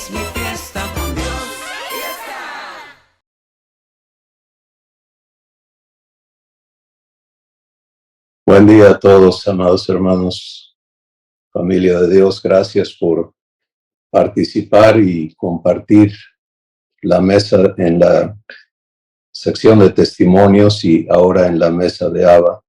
es mi fiesta con Dios. Buen día a todos, amados hermanos, familia de Dios. Gracias por participar y compartir la mesa en la sección de testimonios y ahora en la mesa de Abba.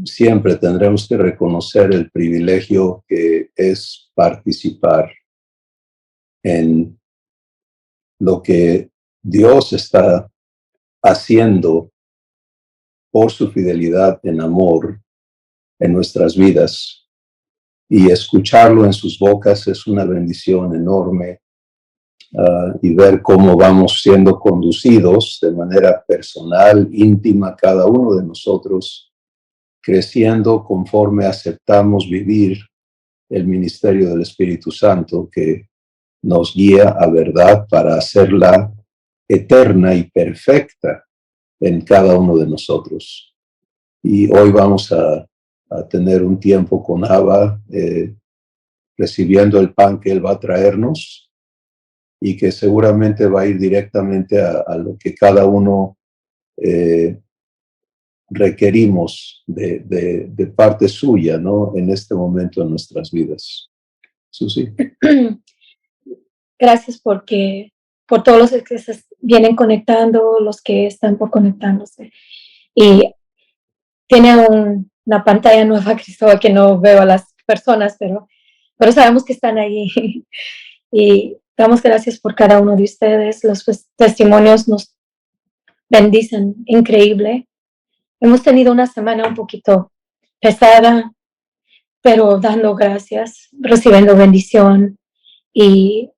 Siempre tendremos que reconocer el privilegio que es participar en lo que Dios está haciendo por su fidelidad en amor en nuestras vidas. Y escucharlo en sus bocas es una bendición enorme. Y ver cómo vamos siendo conducidos de manera personal, íntima, cada uno de nosotros, creciendo conforme aceptamos vivir el ministerio del Espíritu Santo que nos guía a verdad para hacerla eterna y perfecta en cada uno de nosotros. Y hoy vamos a tener un tiempo con Abba, recibiendo el pan que Él va a traernos, y que seguramente va a ir directamente a lo que cada uno requerimos de parte suya, ¿no? En este momento en nuestras vidas. Susi. Gracias por todos los que se vienen conectando, los que están por conectándose. Y tiene una pantalla nueva, Cristóbal, que no veo a las personas, pero sabemos que están ahí. Y damos gracias por cada uno de ustedes. Los testimonios nos bendicen, increíble. Hemos tenido una semana un poquito pesada, pero dando gracias, recibiendo bendición y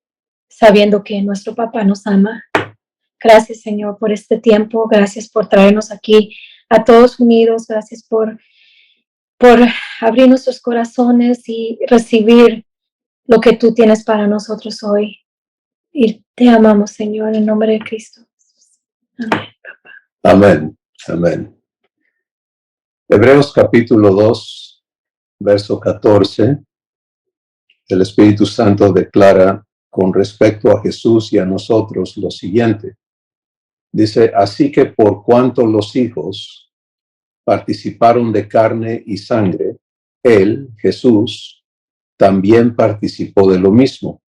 sabiendo que nuestro papá nos ama. Gracias, Señor, por este tiempo. Gracias por traernos aquí a todos unidos. Gracias por abrir nuestros corazones y recibir lo que tú tienes para nosotros hoy. Y te amamos, Señor, en nombre de Cristo. Amén, papá. Amén, amén. Hebreos capítulo 2, verso 14. El Espíritu Santo declara con respecto a Jesús y a nosotros lo siguiente. Dice, así que por cuanto los hijos participaron de carne y sangre, Él, Jesús, también participó de lo mismo,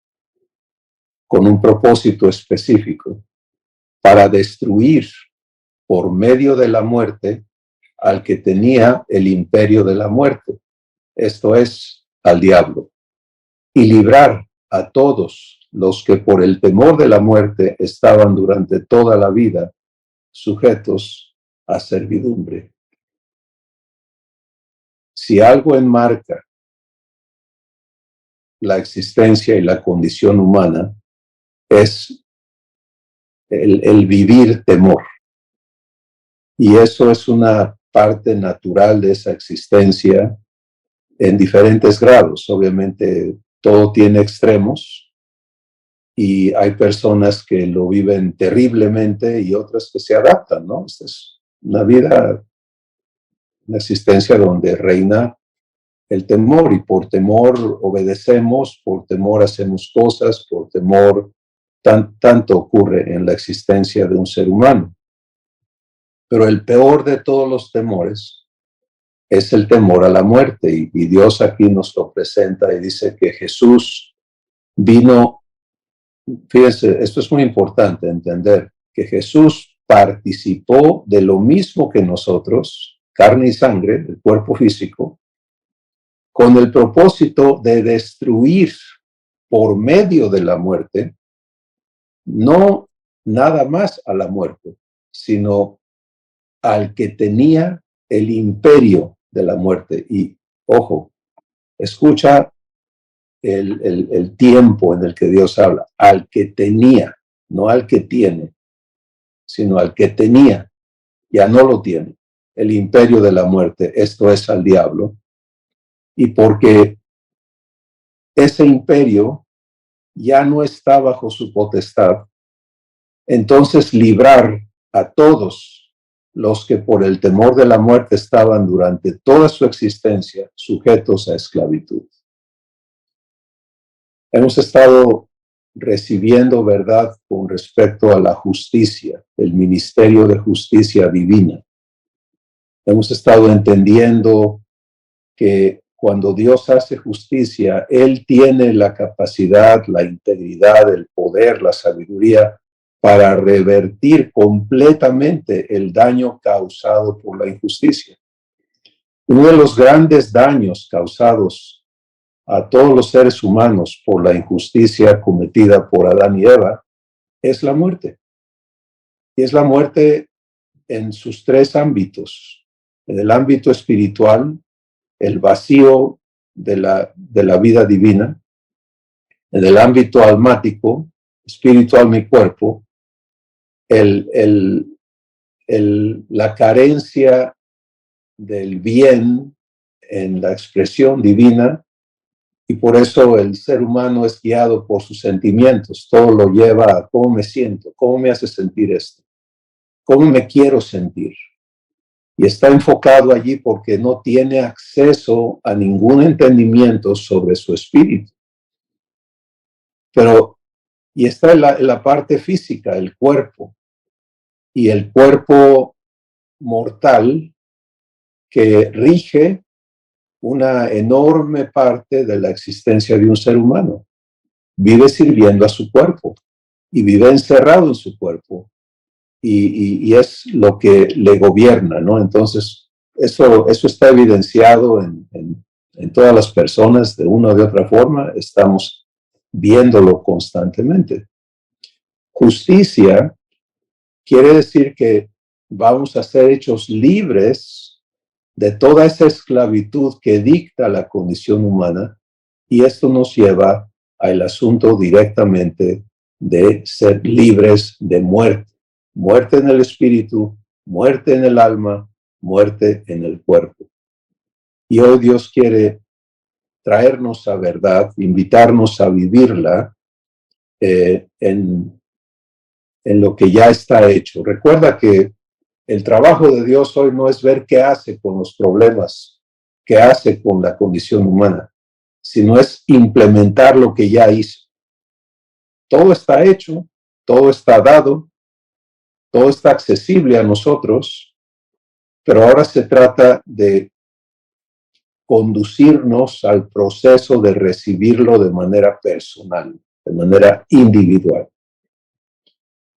con un propósito específico, para destruir por medio de la muerte al que tenía el imperio de la muerte, esto es, al diablo, y librar a todos los que por el temor de la muerte estaban durante toda la vida sujetos a servidumbre. Si algo enmarca la existencia y la condición humana, es el vivir temor. Y eso es una parte natural de esa existencia en diferentes grados. Obviamente, todo tiene extremos y hay personas que lo viven terriblemente y otras que se adaptan, ¿no? Esta es una vida, una existencia donde reina el temor y por temor obedecemos, por temor hacemos cosas, por temor tanto ocurre en la existencia de un ser humano. Pero el peor de todos los temores es el temor a la muerte y Dios aquí nos lo presenta y dice que Jesús vino, fíjense, esto es muy importante entender, que Jesús participó de lo mismo que nosotros, carne y sangre, el cuerpo físico, con el propósito de destruir por medio de la muerte, no nada más a la muerte, sino al que tenía el imperio de la muerte. Y, ojo, escucha el tiempo en el que Dios habla, al que tenía, no al que tiene, sino al que tenía, ya no lo tiene, el imperio de la muerte, esto es al diablo. Y porque ese imperio ya no está bajo su potestad, entonces librar a todos los que por el temor de la muerte estaban durante toda su existencia sujetos a esclavitud. Hemos estado recibiendo verdad con respecto a la justicia, el ministerio de justicia divina. Hemos estado entendiendo que cuando Dios hace justicia, Él tiene la capacidad, la integridad, el poder, la sabiduría para revertir completamente el daño causado por la injusticia. Uno de los grandes daños causados a todos los seres humanos por la injusticia cometida por Adán y Eva es la muerte. Y es la muerte en sus tres ámbitos. En el ámbito espiritual, el vacío de la vida divina. En el ámbito almático, espíritu, alma y cuerpo, la carencia del bien en la expresión divina, y por eso el ser humano es guiado por sus sentimientos. Todo lo lleva a cómo me siento, cómo me hace sentir esto, cómo me quiero sentir. Y está enfocado allí porque no tiene acceso a ningún entendimiento sobre su espíritu. Y está en la parte física, el cuerpo. Y el cuerpo mortal que rige una enorme parte de la existencia de un ser humano. Vive sirviendo a su cuerpo y vive encerrado en su cuerpo. Y es lo que le gobierna, ¿no? Entonces, eso está evidenciado en todas las personas de una o de otra forma. Estamos viéndolo constantemente. Justicia quiere decir que vamos a ser hechos libres de toda esa esclavitud que dicta la condición humana, y esto nos lleva al asunto directamente de ser libres de muerte. Muerte en el espíritu, muerte en el alma, muerte en el cuerpo. Y hoy Dios quiere traernos a verdad, invitarnos a vivirla en lo que ya está hecho. Recuerda que el trabajo de Dios hoy no es ver qué hace con los problemas, qué hace con la condición humana, sino es implementar lo que ya hizo. Todo está hecho, todo está dado, todo está accesible a nosotros, pero ahora se trata de conducirnos al proceso de recibirlo de manera personal, de manera individual.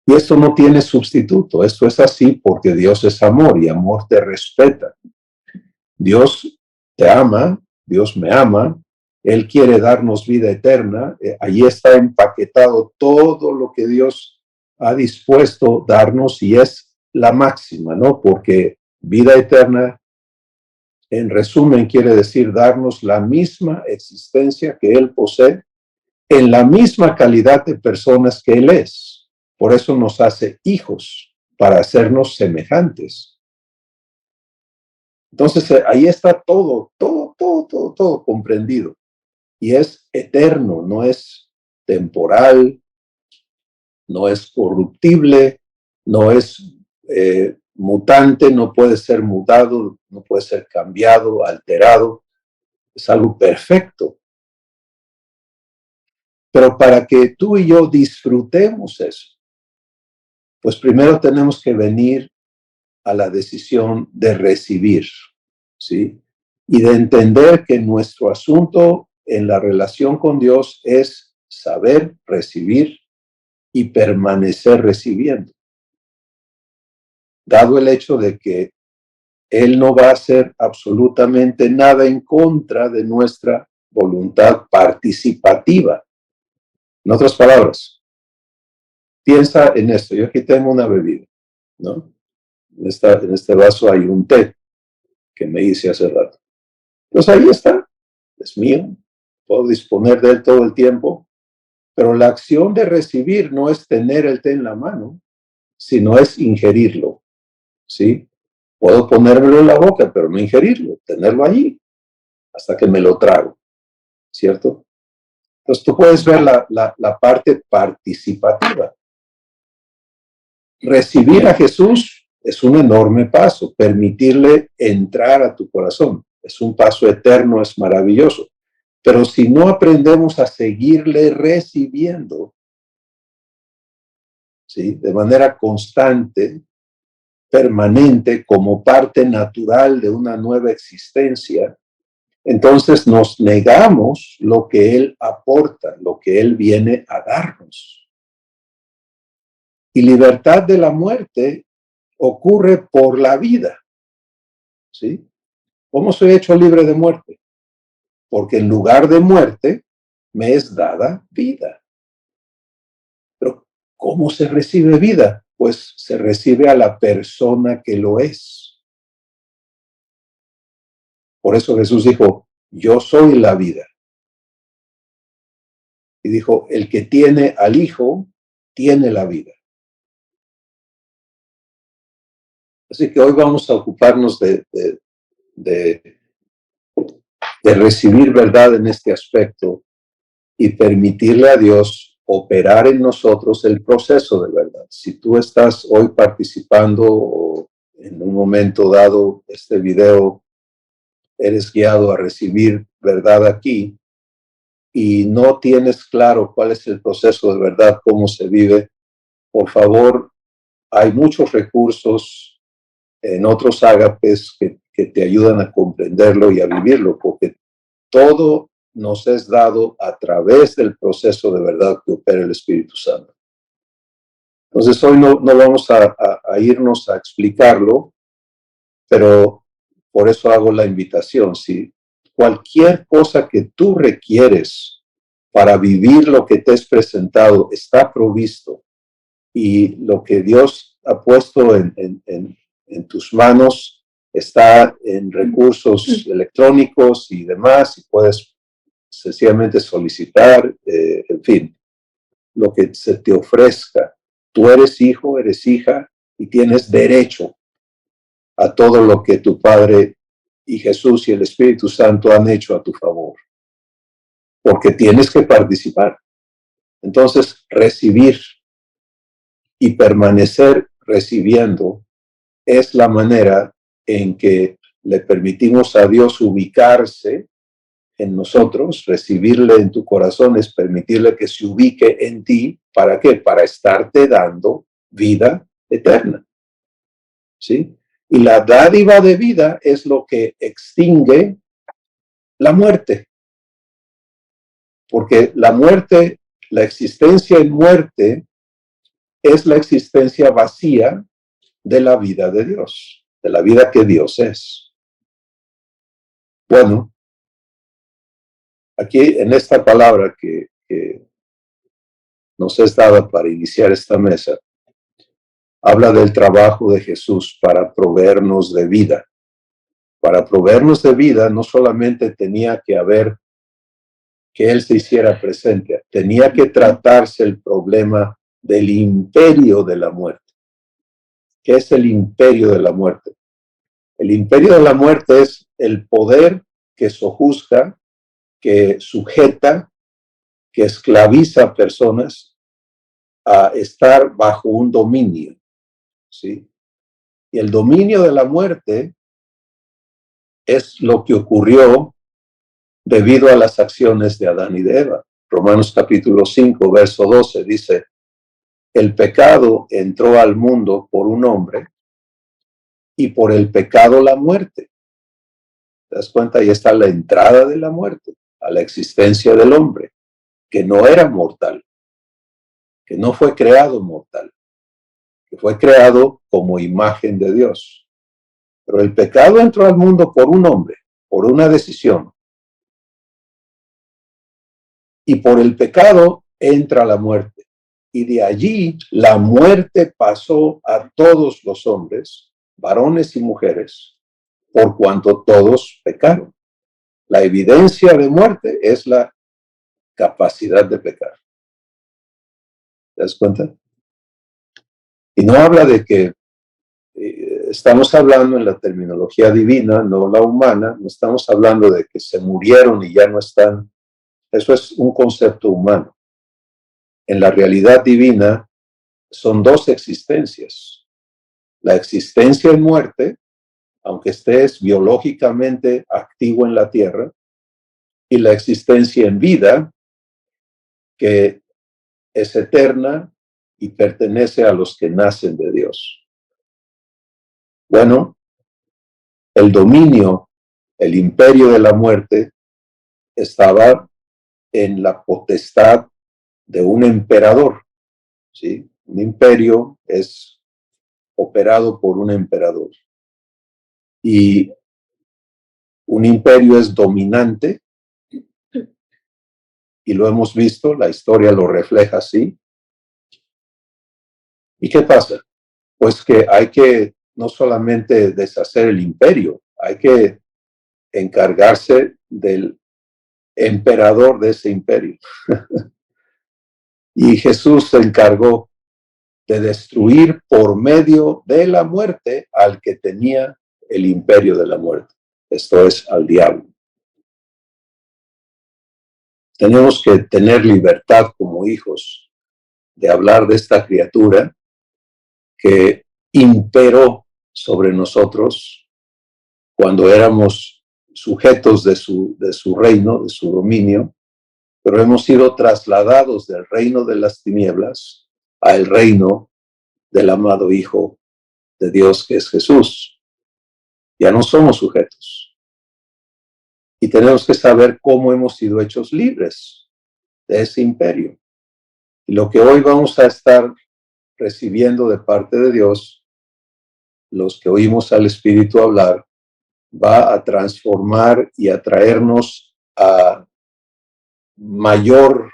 Y esto no tiene sustituto, esto es así porque Dios es amor y amor te respeta. Dios te ama, Dios me ama, Él quiere darnos vida eterna, allí está empaquetado todo lo que Dios ha dispuesto darnos y es la máxima, ¿no? Porque vida eterna, en resumen, quiere decir darnos la misma existencia que Él posee en la misma calidad de personas que Él es. Por eso nos hace hijos, para hacernos semejantes. Entonces, ahí está todo comprendido. Y es eterno, no es temporal, no es corruptible, no es mutante, no puede ser mudado, no puede ser cambiado, alterado. Es algo perfecto. Pero para que tú y yo disfrutemos eso, pues primero tenemos que venir a la decisión de recibir, ¿sí? Y de entender que nuestro asunto en la relación con Dios es saber recibir y permanecer recibiendo. Dado el hecho de que Él no va a hacer absolutamente nada en contra de nuestra voluntad participativa. En otras palabras, piensa en esto. Yo aquí tengo una bebida, ¿no? En este vaso hay un té que me hice hace rato. Entonces ahí está, es mío, puedo disponer de él todo el tiempo, pero la acción de recibir no es tener el té en la mano, sino es ingerirlo, ¿sí? Puedo ponérmelo en la boca, pero no ingerirlo, tenerlo allí, hasta que me lo trago, ¿cierto? Entonces tú puedes ver la parte participativa. Recibir a Jesús es un enorme paso, permitirle entrar a tu corazón. Es un paso eterno, es maravilloso. Pero si no aprendemos a seguirle recibiendo, ¿sí?, de manera constante, permanente, como parte natural de una nueva existencia, entonces nos negamos lo que Él aporta, lo que Él viene a darnos. Y libertad de la muerte ocurre por la vida, ¿sí? ¿Cómo soy hecho libre de muerte? Porque en lugar de muerte me es dada vida. Pero ¿cómo se recibe vida? Pues se recibe a la persona que lo es. Por eso Jesús dijo, yo soy la vida. Y dijo, el que tiene al Hijo, tiene la vida. Así que hoy vamos a ocuparnos de recibir verdad en este aspecto y permitirle a Dios operar en nosotros el proceso de verdad. Si tú estás hoy participando o en un momento dado este video, eres guiado a recibir verdad aquí y no tienes claro cuál es el proceso de verdad, cómo se vive, por favor, hay muchos recursos en otros ágapes que te ayudan a comprenderlo y a vivirlo, porque todo nos es dado a través del proceso de verdad que opera el Espíritu Santo. Entonces hoy no vamos a irnos a explicarlo, pero por eso hago la invitación. Si cualquier cosa que tú requieres para vivir lo que te es presentado está provisto y lo que Dios ha puesto en tus manos está en recursos electrónicos y demás, y puedes sencillamente solicitar, en fin, lo que se te ofrezca. Tú eres hijo, eres hija y tienes derecho a todo lo que tu Padre y Jesús y el Espíritu Santo han hecho a tu favor, porque tienes que participar. Entonces, recibir y permanecer recibiendo es la manera en que le permitimos a Dios ubicarse en nosotros. Recibirle en tu corazón es permitirle que se ubique en ti. ¿Para qué? Para estarte dando vida eterna, ¿sí? Y la dádiva de vida es lo que extingue la muerte. Porque la muerte, la existencia en muerte, es la existencia vacía de la vida de Dios, de la vida que Dios es. Bueno, aquí en esta palabra que nos es dada para iniciar esta mesa, habla del trabajo de Jesús para proveernos de vida. Para proveernos de vida no solamente tenía que haber que Él se hiciera presente, tenía que tratarse el problema del imperio de la muerte. ¿Qué es el imperio de la muerte? El imperio de la muerte es el poder que sojuzga, que sujeta, que esclaviza a personas a estar bajo un dominio, ¿sí? Y el dominio de la muerte es lo que ocurrió debido a las acciones de Adán y de Eva. Romanos capítulo 5, verso 12 dice, el pecado entró al mundo por un hombre y por el pecado la muerte. ¿Te das cuenta? Ahí está la entrada de la muerte a la existencia del hombre, que no era mortal, que no fue creado mortal, que fue creado como imagen de Dios. Pero el pecado entró al mundo por un hombre, por una decisión. Y por el pecado entra la muerte. Y de allí la muerte pasó a todos los hombres, varones y mujeres, por cuanto todos pecaron. La evidencia de muerte es la capacidad de pecar. ¿Te das cuenta? Y no habla de que estamos hablando en la terminología divina, no la humana, no estamos hablando de que se murieron y ya no están. Eso es un concepto humano. En la realidad divina son dos existencias. La existencia en muerte, aunque estés biológicamente activo en la tierra, y la existencia en vida, que es eterna y pertenece a los que nacen de Dios. Bueno, el dominio, el imperio de la muerte, estaba en la potestad de un emperador, ¿sí? Un imperio es operado por un emperador. Y un imperio es dominante, y lo hemos visto, la historia lo refleja así. ¿Y qué pasa? Pues que hay que no solamente deshacer el imperio, hay que encargarse del emperador de ese imperio. Y Jesús se encargó de destruir por medio de la muerte al que tenía el imperio de la muerte. Esto es, al diablo. Tenemos que tener libertad como hijos de hablar de esta criatura que imperó sobre nosotros cuando éramos sujetos de su reino, de su dominio, pero hemos sido trasladados del reino de las tinieblas al reino del amado Hijo de Dios, que es Jesús. Ya no somos sujetos. Y tenemos que saber cómo hemos sido hechos libres de ese imperio. Y lo que hoy vamos a estar recibiendo de parte de Dios, los que oímos al Espíritu hablar, va a transformar y a traernos a mayor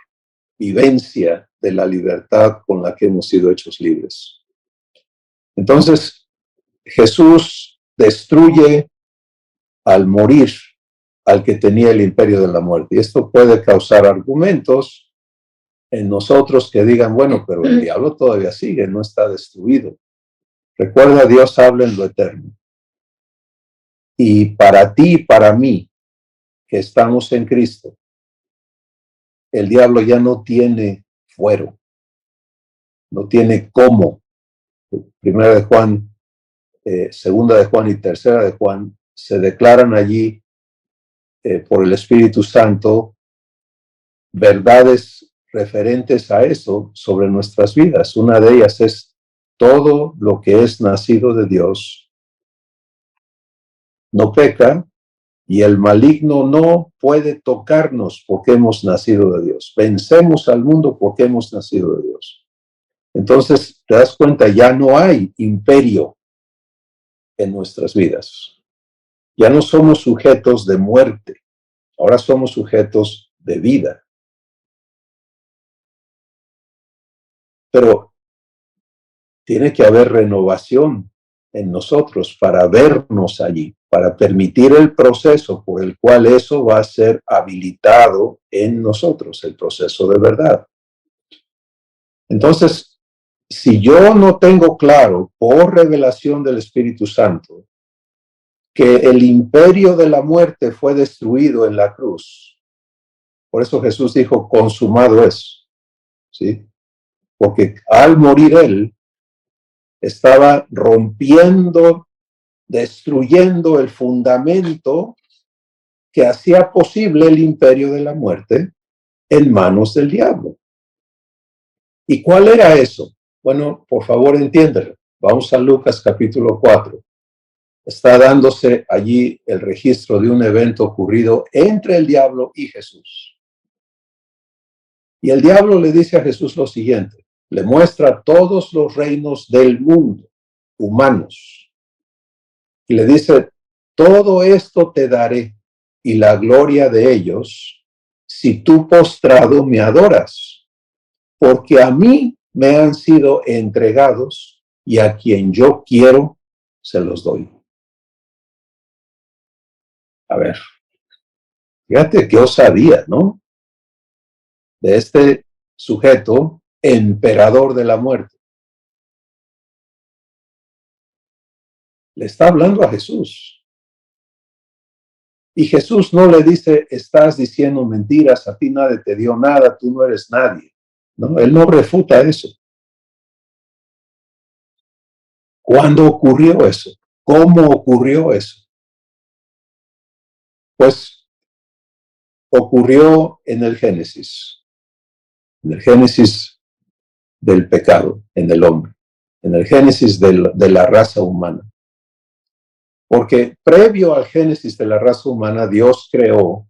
vivencia de la libertad con la que hemos sido hechos libres. Entonces, Jesús destruye al morir al que tenía el imperio de la muerte. Y esto puede causar argumentos en nosotros que digan, bueno, pero el diablo todavía sigue, no está destruido. Recuerda, Dios habla en lo eterno. Y para ti y para mí, que estamos en Cristo, el diablo ya no tiene fuero, no tiene cómo. Primera de Juan, segunda de Juan y tercera de Juan se declaran allí por el Espíritu Santo verdades referentes a eso sobre nuestras vidas. Una de ellas es todo lo que es nacido de Dios no peca y el maligno no puede tocarnos porque hemos nacido de Dios. Vencemos al mundo porque hemos nacido de Dios. Entonces, te das cuenta, ya no hay imperio en nuestras vidas. Ya no somos sujetos de muerte, ahora somos sujetos de vida. Pero tiene que haber renovación en nosotros para vernos allí, para permitir el proceso por el cual eso va a ser habilitado en nosotros, el proceso de verdad. Entonces, si yo no tengo claro por revelación del Espíritu Santo que el imperio de la muerte fue destruido en la cruz, por eso Jesús dijo, consumado es, ¿sí? Porque al morir él, estaba rompiendo, destruyendo el fundamento que hacía posible el imperio de la muerte en manos del diablo. ¿Y cuál era eso? Bueno, por favor, entiéndelo. Vamos a Lucas capítulo 4. Está dándose allí el registro de un evento ocurrido entre el diablo y Jesús. Y el diablo le dice a Jesús lo siguiente, le muestra todos los reinos del mundo, humanos, y le dice, todo esto te daré y la gloria de ellos si tú postrado me adoras, porque a mí me han sido entregados y a quien yo quiero se los doy. A ver, fíjate qué osadía, ¿no? De este sujeto, emperador de la muerte. Le está hablando a Jesús. Y Jesús no le dice, estás diciendo mentiras, a ti nadie te dio nada, tú no eres nadie. No, él no refuta eso. ¿Cuándo ocurrió eso? ¿Cómo ocurrió eso? Pues ocurrió en el Génesis del pecado en el hombre, en el Génesis de la raza humana. Porque previo al Génesis de la raza humana, Dios creó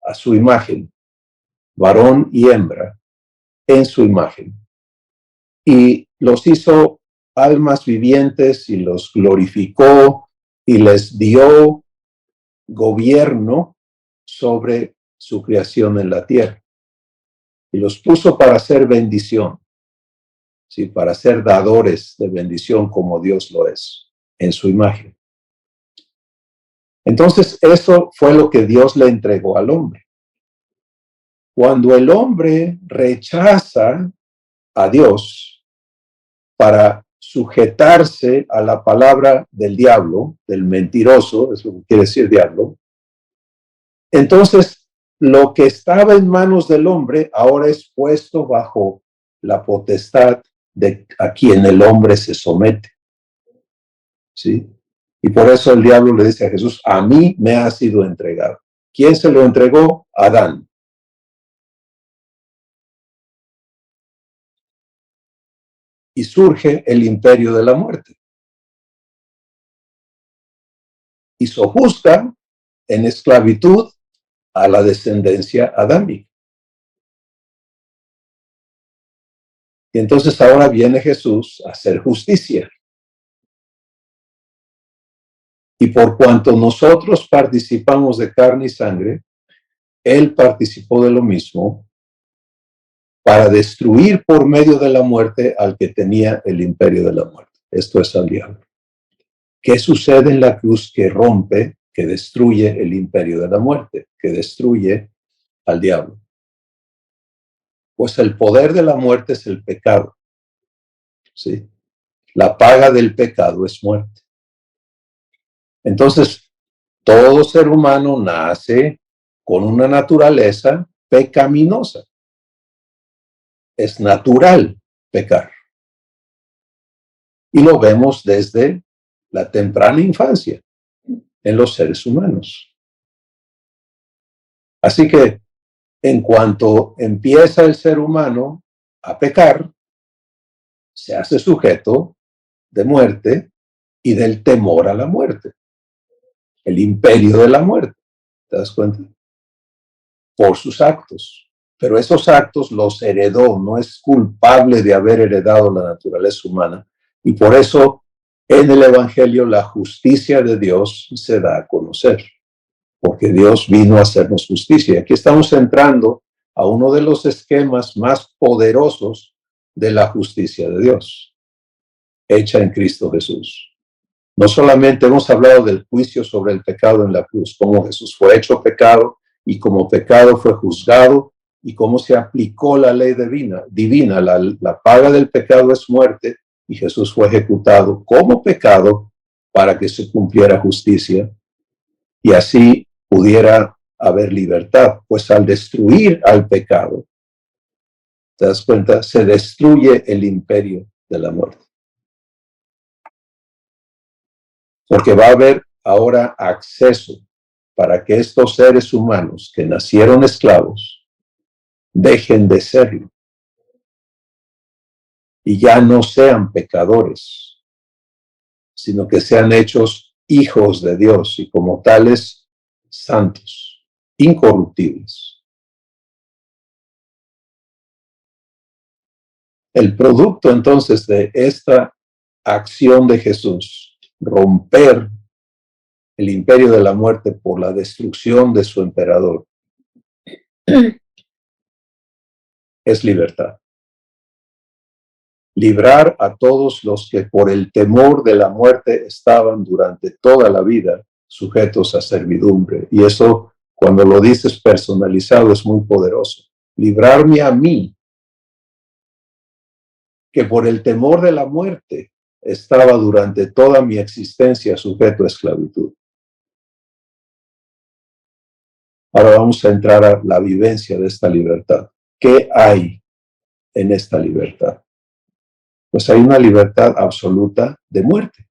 a su imagen, varón y hembra, en su imagen. Y los hizo almas vivientes y los glorificó y les dio gobierno sobre su creación en la tierra. Y los puso para hacer bendición, ¿sí? Para ser dadores de bendición como Dios lo es, en su imagen. Entonces, eso fue lo que Dios le entregó al hombre. Cuando el hombre rechaza a Dios para sujetarse a la palabra del diablo, del mentiroso, es lo que quiere decir diablo, entonces lo que estaba en manos del hombre ahora es puesto bajo la potestad de a quien el hombre se somete. ¿Sí? Y por eso el diablo le dice a Jesús, a mí me ha sido entregado. ¿Quién se lo entregó? Adán. Y surge el imperio de la muerte. Y sojuzga en esclavitud a la descendencia adámica. Y entonces ahora viene Jesús a hacer justicia. Y por cuanto nosotros participamos de carne y sangre, Él participó de lo mismo para destruir por medio de la muerte al que tenía el imperio de la muerte. Esto es al diablo. ¿Qué sucede en la cruz que rompe, que destruye el imperio de la muerte, que destruye al diablo? Pues el poder de la muerte es el pecado. ¿Sí? La paga del pecado es muerte. Entonces, todo ser humano nace con una naturaleza pecaminosa. Es natural pecar. Y lo vemos desde la temprana infancia en los seres humanos. Así que en cuanto empieza el ser humano a pecar, se hace sujeto de muerte y del temor a la muerte. El imperio de la muerte. ¿Te das cuenta? Por sus actos. Pero esos actos los heredó, no es culpable de haber heredado la naturaleza humana. Y por eso en el Evangelio la justicia de Dios se da a conocer. Porque Dios vino a hacernos justicia. Y aquí estamos entrando a uno de los esquemas más poderosos de la justicia de Dios, hecha en Cristo Jesús. No solamente hemos hablado del juicio sobre el pecado en la cruz, cómo Jesús fue hecho pecado y como pecado fue juzgado y cómo se aplicó la ley divina. La paga del pecado es muerte y Jesús fue ejecutado como pecado para que se cumpliera justicia y así pudiera haber libertad. Pues al destruir al pecado, ¿te das cuenta? Se destruye el imperio de la muerte. Porque va a haber ahora acceso para que estos seres humanos que nacieron esclavos dejen de serlo y ya no sean pecadores, sino que sean hechos hijos de Dios y como tales santos, incorruptibles. El producto entonces de esta acción de Jesús, romper el imperio de la muerte por la destrucción de su emperador, es libertad. Librar a todos los que por el temor de la muerte estaban durante toda la vida sujetos a servidumbre. Y eso, cuando lo dices personalizado, es muy poderoso. Librarme a mí, que por el temor de la muerte estaba durante toda mi existencia sujeto a esclavitud. Ahora vamos a entrar a la vivencia de esta libertad. ¿Qué hay en esta libertad? Pues hay una libertad absoluta de muerte.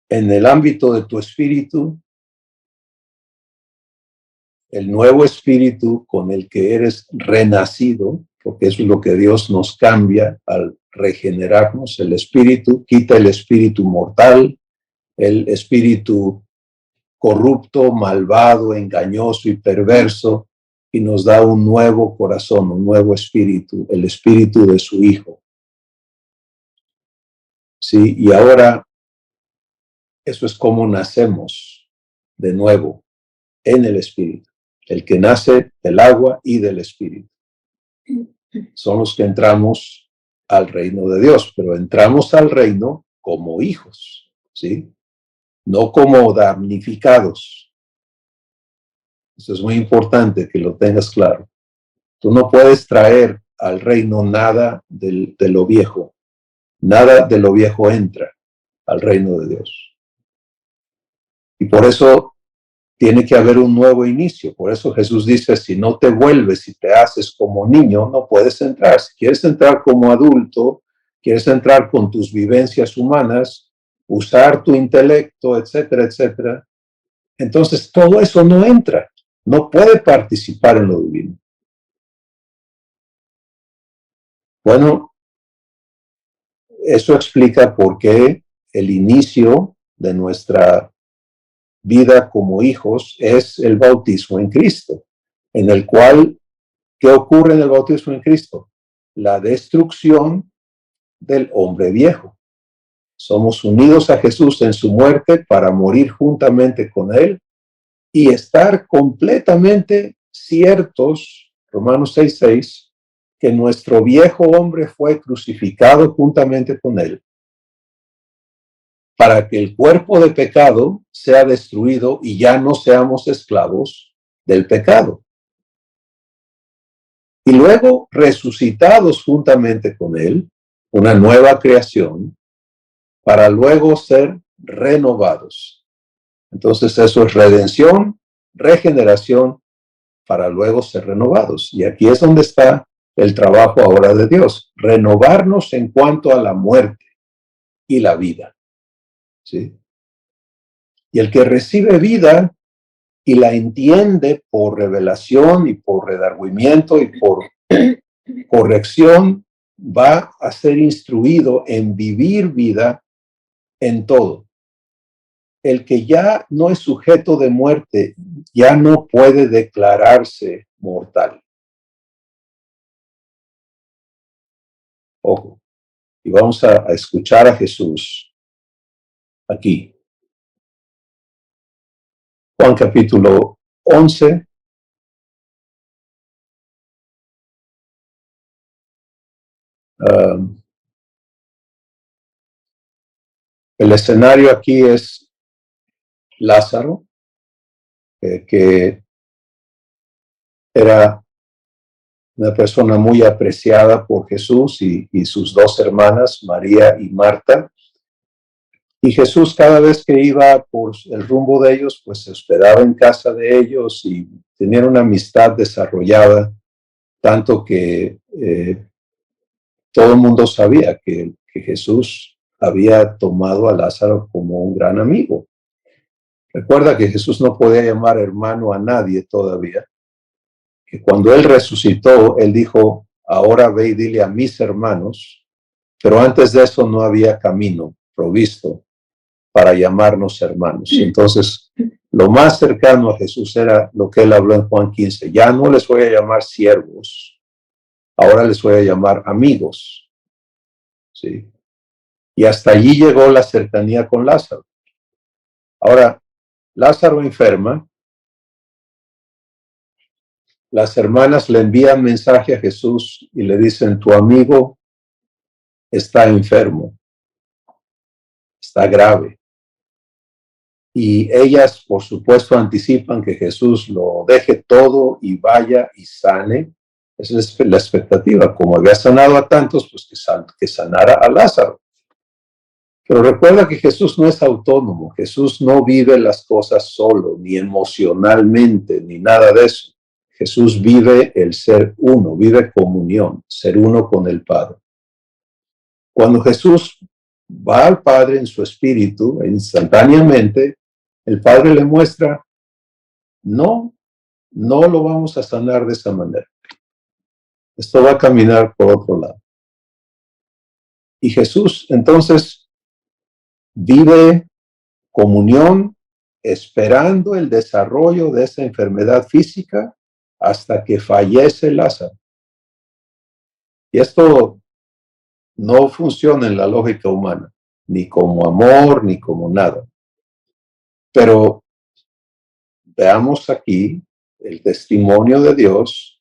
En el ámbito de tu espíritu, el nuevo espíritu con el que eres renacido, porque eso es lo que Dios nos cambia al regenerarnos. El espíritu quita el espíritu mortal, el espíritu corrupto, malvado, engañoso y perverso, y nos da un nuevo corazón, un nuevo espíritu, el espíritu de su Hijo. Sí, y ahora eso es como nacemos de nuevo en el espíritu. El que nace del agua y del espíritu. Son los que entramos al reino de Dios, pero entramos al reino como hijos, ¿sí? No como damnificados. Eso es muy importante que lo tengas claro. Tú no puedes traer al reino nada de lo viejo. Nada de lo viejo entra al reino de Dios. Y por eso tiene que haber un nuevo inicio. Por eso Jesús dice, si no te vuelves y te haces como niño, no puedes entrar. Si quieres entrar como adulto, quieres entrar con tus vivencias humanas, usar tu intelecto, etcétera, etcétera, entonces todo eso no entra. No puede participar en lo divino. Bueno, eso explica por qué el inicio de nuestra vida como hijos es el bautismo en Cristo, en el cual, ¿qué ocurre en el bautismo en Cristo? La destrucción del hombre viejo. Somos unidos a Jesús en su muerte para morir juntamente con Él y estar completamente ciertos, Romanos 6:6, que nuestro viejo hombre fue crucificado juntamente con Él, para que el cuerpo de pecado sea destruido y ya no seamos esclavos del pecado. Y luego resucitados juntamente con Él, una nueva creación, para luego ser renovados. Entonces eso es redención, regeneración, para luego ser renovados. Y aquí es donde está el trabajo ahora de Dios, renovarnos en cuanto a la muerte y la vida. ¿Sí? Y el que recibe vida y la entiende por revelación y por redargüimiento y por corrección, va a ser instruido en vivir vida en todo. El que ya no es sujeto de muerte, ya no puede declararse mortal. Ojo, y vamos a escuchar a Jesús aquí. Juan capítulo 11. El escenario aquí es Lázaro, que era una persona muy apreciada por Jesús y sus dos hermanas, María y Marta. Y Jesús cada vez que iba por el rumbo de ellos, pues se hospedaba en casa de ellos y tenían una amistad desarrollada, tanto que todo el mundo sabía que Jesús había tomado a Lázaro como un gran amigo. Recuerda que Jesús no podía llamar hermano a nadie todavía, que cuando Él resucitó, Él dijo, ahora ve y dile a mis hermanos, pero antes de eso no había camino provisto para llamarnos hermanos. Entonces, lo más cercano a Jesús era lo que Él habló en Juan 15, ya no les voy a llamar siervos, ahora les voy a llamar amigos. ¿Sí? Y hasta allí llegó la cercanía con Lázaro. Ahora, Lázaro enferma, las hermanas le envían mensaje a Jesús y le dicen, tu amigo está enfermo, está grave. Y ellas, por supuesto, anticipan que Jesús lo deje todo y vaya y sane. Esa es la expectativa. Como había sanado a tantos, pues que sanara a Lázaro. Pero recuerda que Jesús no es autónomo. Jesús no vive las cosas solo, ni emocionalmente, ni nada de eso. Jesús vive el ser uno, vive comunión, ser uno con el Padre. Cuando Jesús va al Padre en su espíritu, instantáneamente, el Padre le muestra, no no lo vamos a sanar de esa manera. Esto va a caminar por otro lado. Y Jesús entonces vive comunión esperando el desarrollo de esa enfermedad física hasta que fallece Lázaro. Y esto no funciona en la lógica humana, ni como amor, ni como nada. Pero veamos aquí el testimonio de Dios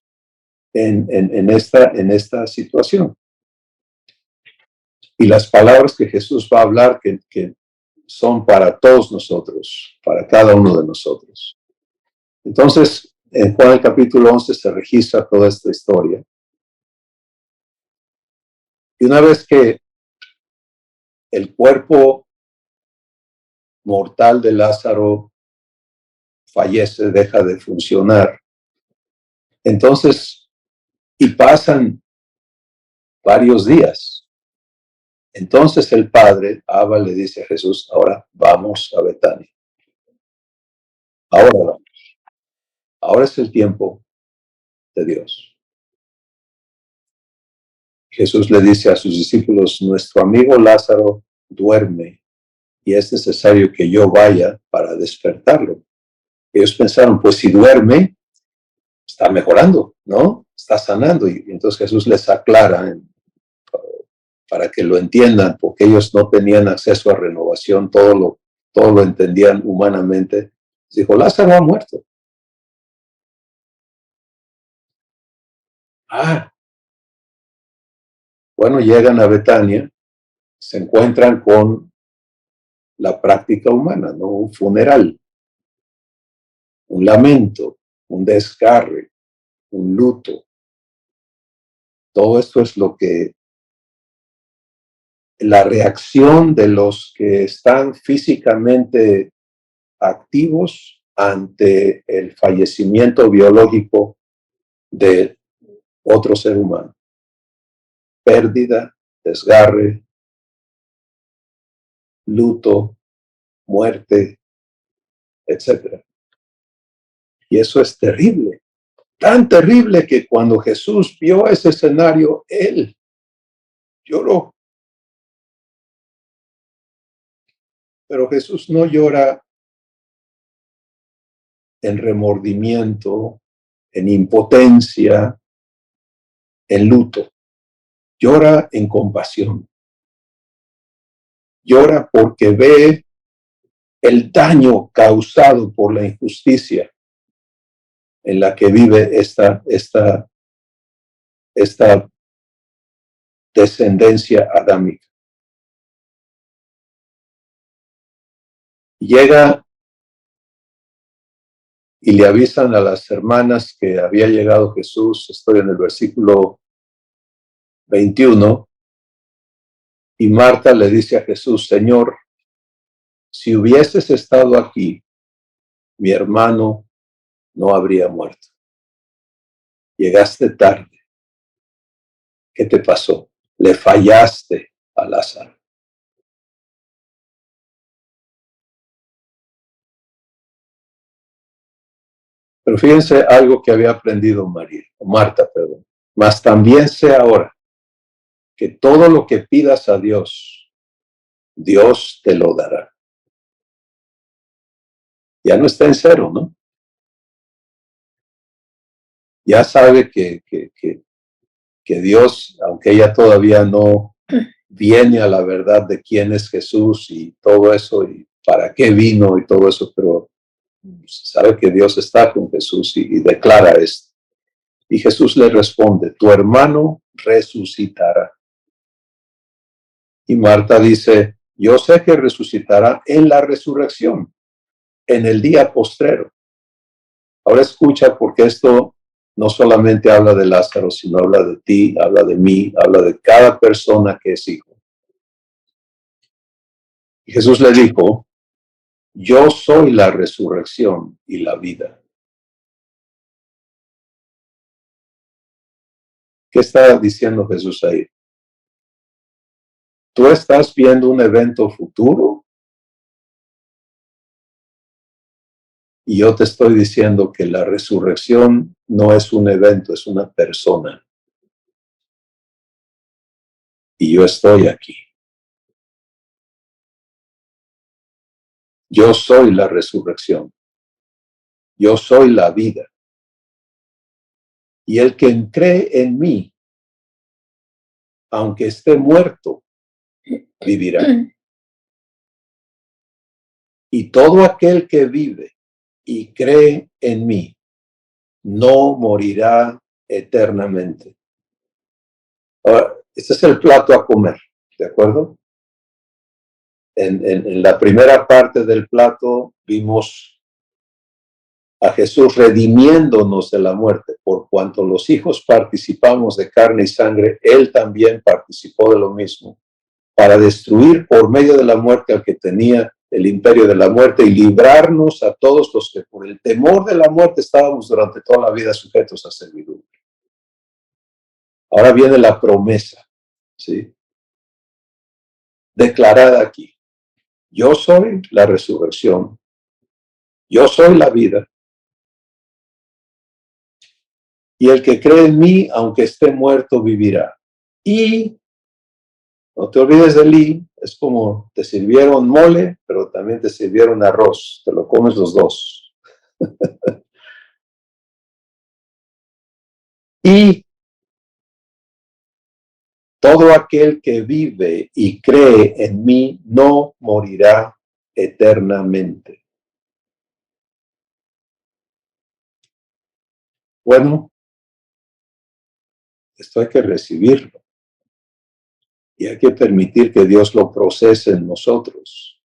en esta situación. Y las palabras que Jesús va a hablar que son para todos nosotros, para cada uno de nosotros. Entonces, en Juan el capítulo 11 se registra toda esta historia. Y una vez que el cuerpo mortal de Lázaro fallece, deja de funcionar, entonces, y pasan varios días. Entonces el padre, Abba, le dice a Jesús, ahora vamos a Betania. Ahora vamos. Ahora es el tiempo de Dios. Jesús le dice a sus discípulos, nuestro amigo Lázaro duerme y es necesario que yo vaya para despertarlo. Ellos pensaron, pues si duerme, está mejorando, ¿no? Está sanando. Y entonces Jesús les aclara para que lo entiendan, porque ellos no tenían acceso a renovación, todo lo entendían humanamente. Dijo, Lázaro ha muerto. Bueno, llegan a Betania, se encuentran con la práctica humana, ¿no? Un funeral, un lamento, un desgarre, un luto. Todo esto es lo que la reacción de los que están físicamente activos ante el fallecimiento biológico de otro ser humano. Pérdida, desgarre, luto, muerte, etc. Y eso es terrible. Tan terrible que cuando Jesús vio ese escenario, él lloró. Pero Jesús no llora en remordimiento, en impotencia, en luto. Llora en compasión. Llora porque ve el daño causado por la injusticia en la que vive esta descendencia adámica. Llega y le avisan a las hermanas que había llegado Jesús, estoy en el versículo 21, y Marta le dice a Jesús, Señor, si hubieses estado aquí, mi hermano no habría muerto. Llegaste tarde. ¿Qué te pasó? Le fallaste a Lázaro. Pero fíjense algo que había aprendido Marta, perdón. Mas también sé ahora que todo lo que pidas a Dios, Dios te lo dará. Ya no está en cero, ¿no? Ya sabe que Dios, aunque ella todavía no viene a la verdad de quién es Jesús y todo eso, y para qué vino y todo eso, pero sabe que Dios está con Jesús y declara esto. Y Jesús le responde, tu hermano resucitará. Y Marta dice, yo sé que resucitará en la resurrección, en el día postrero. Ahora escucha, porque esto no solamente habla de Lázaro, sino habla de ti, habla de mí, habla de cada persona que es hijo. Y Jesús le dijo, yo soy la resurrección y la vida. ¿Qué está diciendo Jesús ahí? ¿Tú estás viendo un evento futuro? Y yo te estoy diciendo que la resurrección no es un evento, es una persona. Y yo estoy aquí. Yo soy la resurrección. Yo soy la vida. Y el que cree en mí, aunque esté muerto, vivirá. Y todo aquel que vive y cree en mí, no morirá eternamente. Ahora, este es el plato a comer, ¿de acuerdo? En la primera parte del plato vimos a Jesús redimiéndonos de la muerte. Por cuanto los hijos participamos de carne y sangre, Él también participó de lo mismo, para destruir por medio de la muerte al que tenía el imperio de la muerte y librarnos a todos los que por el temor de la muerte estábamos durante toda la vida sujetos a servidumbre. Ahora viene la promesa, ¿sí? Declarada aquí. Yo soy la resurrección. Yo soy la vida. Y el que cree en mí, aunque esté muerto, vivirá. Y no te olvides de Lee, es como te sirvieron mole, pero también te sirvieron arroz. Te lo comes los dos. Y todo aquel que vive y cree en mí no morirá eternamente. Bueno, esto hay que recibirlo. Y hay que permitir que Dios lo procese en nosotros.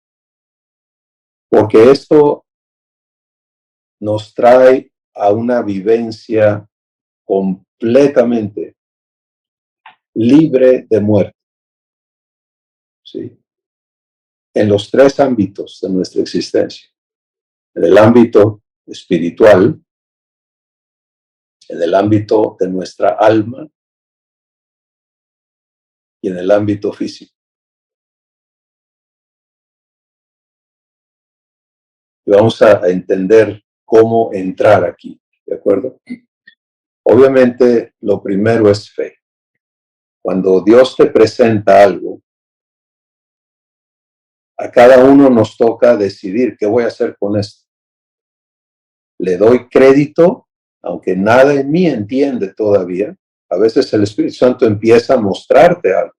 Porque esto nos trae a una vivencia completamente libre de muerte. ¿Sí? En los tres ámbitos de nuestra existencia. En el ámbito espiritual, en el ámbito de nuestra alma y en el ámbito físico. Y vamos a entender cómo entrar aquí, ¿de acuerdo? Obviamente, lo primero es fe. Cuando Dios te presenta algo, a cada uno nos toca decidir qué voy a hacer con esto. Le doy crédito, aunque nada en mí entiende todavía. A veces el Espíritu Santo empieza a mostrarte algo.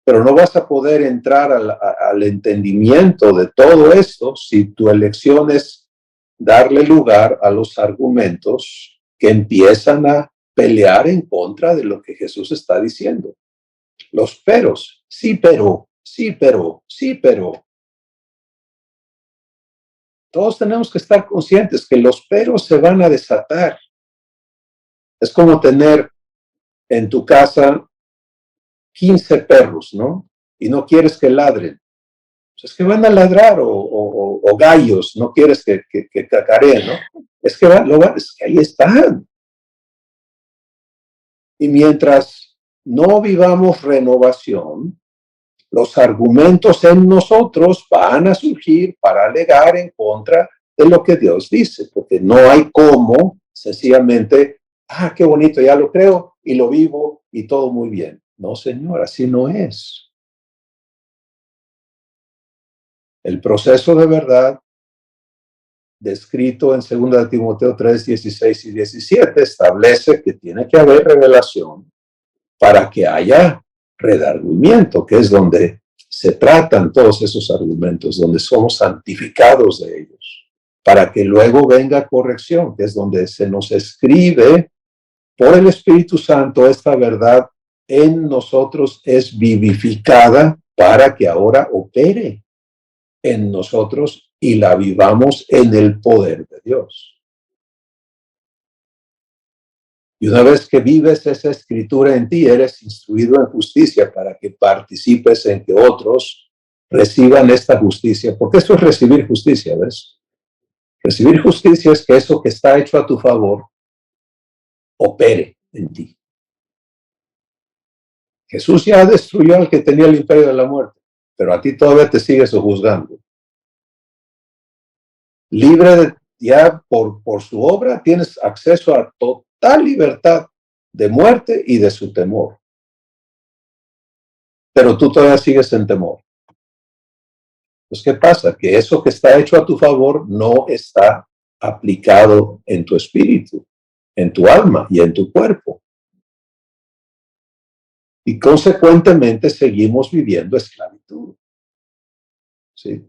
Pero no vas a poder entrar al entendimiento de todo esto si tu elección es darle lugar a los argumentos que empiezan a pelear en contra de lo que Jesús está diciendo. Los peros, sí, pero, sí, pero, sí, pero. Todos tenemos que estar conscientes que los peros se van a desatar. Es como tener en tu casa 15 perros, ¿no? Y no quieres que ladren. Pues es que van a ladrar, o gallos, no quieres que cacareen, ¿no? Es que, es que ahí están. Y mientras no vivamos renovación, los argumentos en nosotros van a surgir para alegar en contra de lo que Dios dice, porque no hay cómo sencillamente, qué bonito, ya lo creo y lo vivo y todo muy bien. No, Señor, así no es. El proceso de verdad descrito en 2 Timoteo 3, 16 y 17 establece que tiene que haber revelación para que haya redargüimiento, que es donde se tratan todos esos argumentos, donde somos santificados de ellos, para que luego venga corrección, que es donde se nos escribe por el Espíritu Santo esta verdad en nosotros es vivificada para que ahora opere en nosotros y la vivamos en el poder de Dios. Y una vez que vives esa escritura en ti, eres instruido en justicia para que participes en que otros reciban esta justicia. Porque eso es recibir justicia, ¿ves? Recibir justicia es que eso que está hecho a tu favor opere en ti. Jesús ya destruyó al que tenía el imperio de la muerte, pero a ti todavía te sigue sojuzgando. libre de, ya por su obra tienes acceso a total libertad de muerte y de su temor. Pero tú todavía sigues en temor. Pues, ¿qué pasa? Que eso que está hecho a tu favor no está aplicado en tu espíritu, en tu alma y en tu cuerpo. Y consecuentemente seguimos viviendo esclavitud. ¿Sí?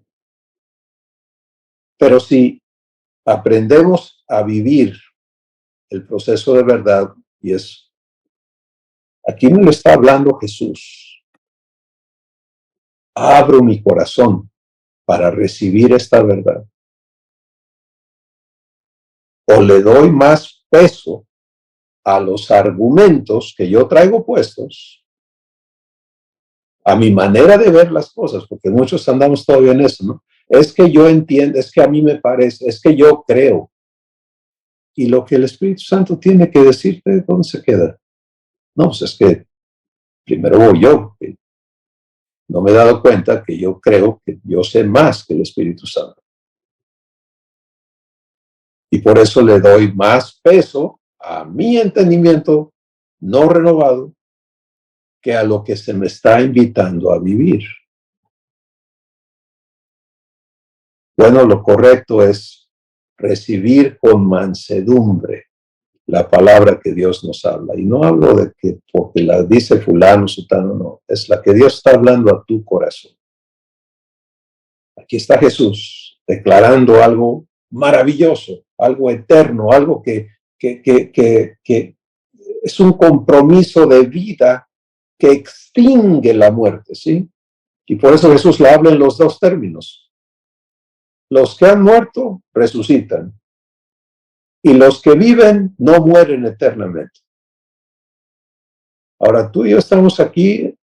Pero si aprendemos a vivir el proceso de verdad, y es, aquí me lo está hablando Jesús, abro mi corazón para recibir esta verdad, o le doy más peso a los argumentos que yo traigo puestos, a mi manera de ver las cosas, porque muchos andamos todavía en eso, ¿no? Es que yo entiendo, es que a mí me parece, es que yo creo. Y lo que el Espíritu Santo tiene que decirte, ¿dónde se queda? No, pues es que primero voy yo. No me he dado cuenta que yo creo que yo sé más que el Espíritu Santo. Y por eso le doy más peso a mi entendimiento no renovado que a lo que se me está invitando a vivir. Bueno, lo correcto es recibir con mansedumbre la palabra que Dios nos habla. Y no hablo de que porque la dice fulano, sutano, no. Es la que Dios está hablando a tu corazón. Aquí está Jesús declarando algo maravilloso, algo eterno, algo que es un compromiso de vida que extingue la muerte, ¿sí? Y por eso Jesús le habla en los dos términos. Los que han muerto resucitan y los que viven no mueren eternamente. Ahora tú y yo estamos aquí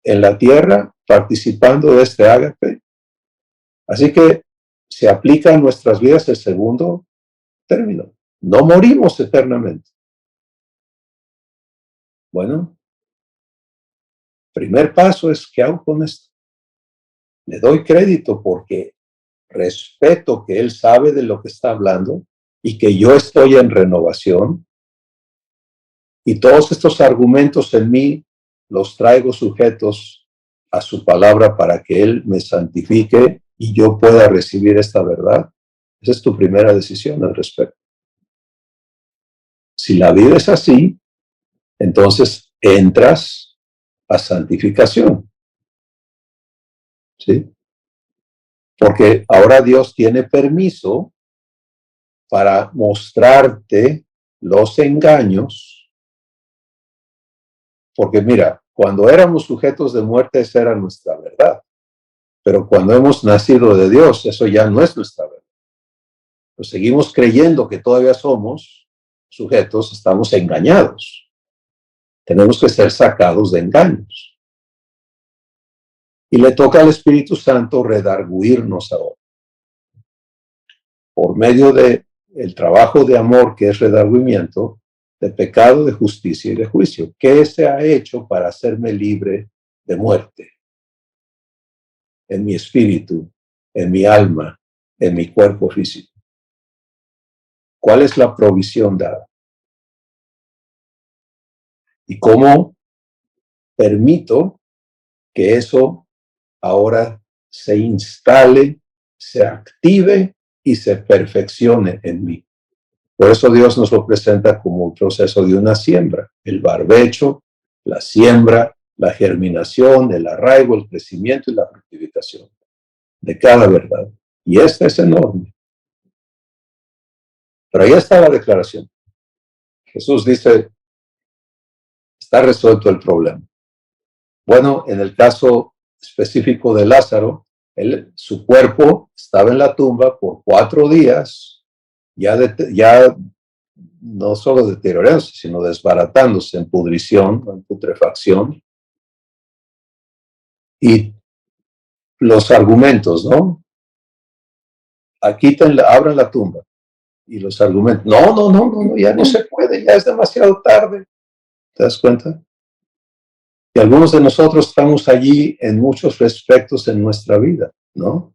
en la tierra participando de este ágape, así que se aplica a nuestras vidas el segundo término. No morimos eternamente. Bueno, primer paso es, ¿qué hago con esto? Le doy crédito porque respeto que él sabe de lo que está hablando y que yo estoy en renovación. Y todos estos argumentos en mí los traigo sujetos a su palabra para que él me santifique y yo pueda recibir esta verdad. Esa es tu primera decisión al respecto. Si la vida es así, entonces entras a santificación. ¿Sí? Porque ahora Dios tiene permiso para mostrarte los engaños. Porque mira, cuando éramos sujetos de muerte, esa era nuestra verdad. Pero cuando hemos nacido de Dios, eso ya no es nuestra verdad. Pues seguimos creyendo que todavía somos sujetos, estamos engañados. Tenemos que ser sacados de engaños. Y le toca al Espíritu Santo redarguirnos ahora. Por medio de el trabajo de amor que es redargüimiento, de pecado, de justicia y de juicio. ¿Qué se ha hecho para hacerme libre de muerte? En mi espíritu, en mi alma, en mi cuerpo físico. ¿Cuál es la provisión dada? ¿Y cómo permito que eso ahora se instale, se active y se perfeccione en mí? Por eso Dios nos lo presenta como un proceso de una siembra. El barbecho, la siembra, la germinación, el arraigo, el crecimiento y la fructificación de cada verdad. Y esta es enorme. Pero ahí está la declaración. Jesús dice, está resuelto el problema. Bueno, en el caso específico de Lázaro, su cuerpo estaba en la tumba por 4 días, ya no solo deteriorándose, sino desbaratándose en pudrición, en putrefacción. Y los argumentos, ¿no? Aquí abran la tumba. Y los argumentos, no, ya no se puede, ya es demasiado tarde. ¿Te das cuenta? Y algunos de nosotros estamos allí en muchos aspectos en nuestra vida, ¿no?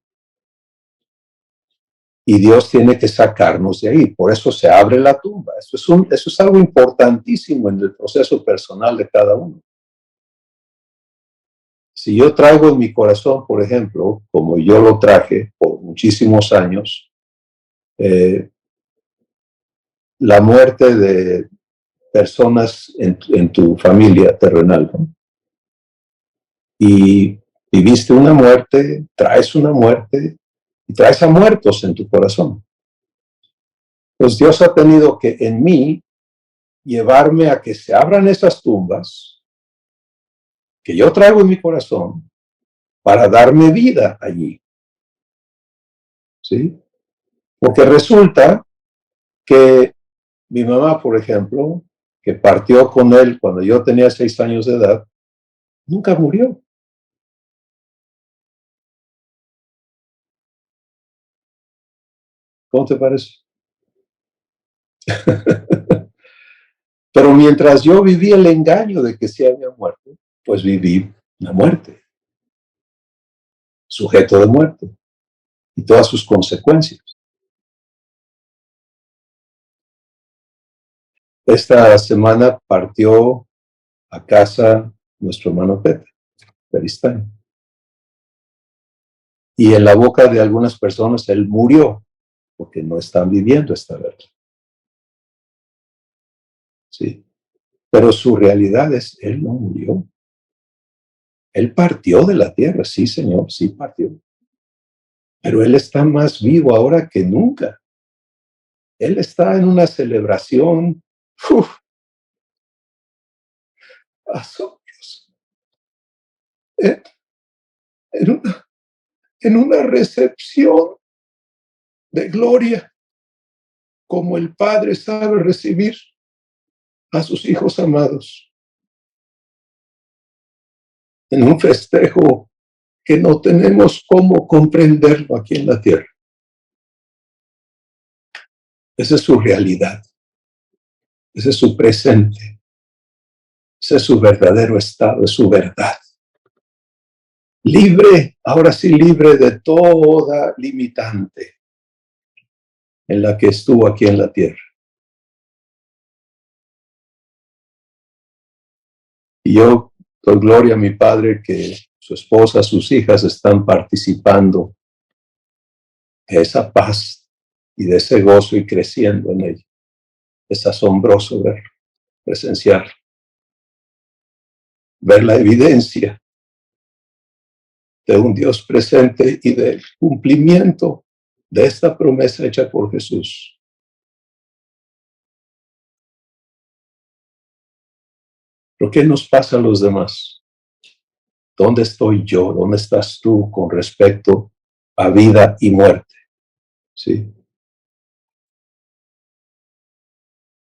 Y Dios tiene que sacarnos de ahí. Por eso se abre la tumba. Eso es algo importantísimo en el proceso personal de cada uno. Si yo traigo en mi corazón, por ejemplo, como yo lo traje por muchísimos años, la muerte de personas en tu familia terrenal, ¿no? Y viviste una muerte, traes una muerte, y traes a muertos en tu corazón. Pues Dios ha tenido que en mí llevarme a que se abran esas tumbas que yo traigo en mi corazón para darme vida allí. ¿Sí? Porque resulta que mi mamá, por ejemplo, que partió con él cuando yo tenía 6 años de edad, nunca murió. ¿Cómo te parece? Pero mientras yo viví el engaño de que sí había muerto, pues viví la muerte, sujeto de muerte y todas sus consecuencias. Esta semana partió a casa nuestro hermano Peristán. Y en la boca de algunas personas él murió, porque no están viviendo esta verdad. Sí. Pero su realidad es, él no murió. Él partió de la tierra, sí, Señor, sí partió. Pero él está más vivo ahora que nunca. Él está en una celebración, asombrosa, en, en una recepción de gloria, como el Padre sabe recibir a sus hijos amados. En un festejo que no tenemos cómo comprenderlo aquí en la tierra. Esa es su realidad. Ese es su presente. Ese es su verdadero estado, es su verdad. Libre, ahora sí libre de toda limitante en la que estuvo aquí en la tierra. Y yo doy gloria a mi Padre que su esposa, sus hijas están participando de esa paz y de ese gozo y creciendo en ella. Es asombroso verlo, presenciarlo, ver la evidencia de un Dios presente y del cumplimiento de esta promesa hecha por Jesús. ¿Pero qué nos pasa a los demás? ¿Dónde estoy yo? ¿Dónde estás tú con respecto a vida y muerte? ¿Sí?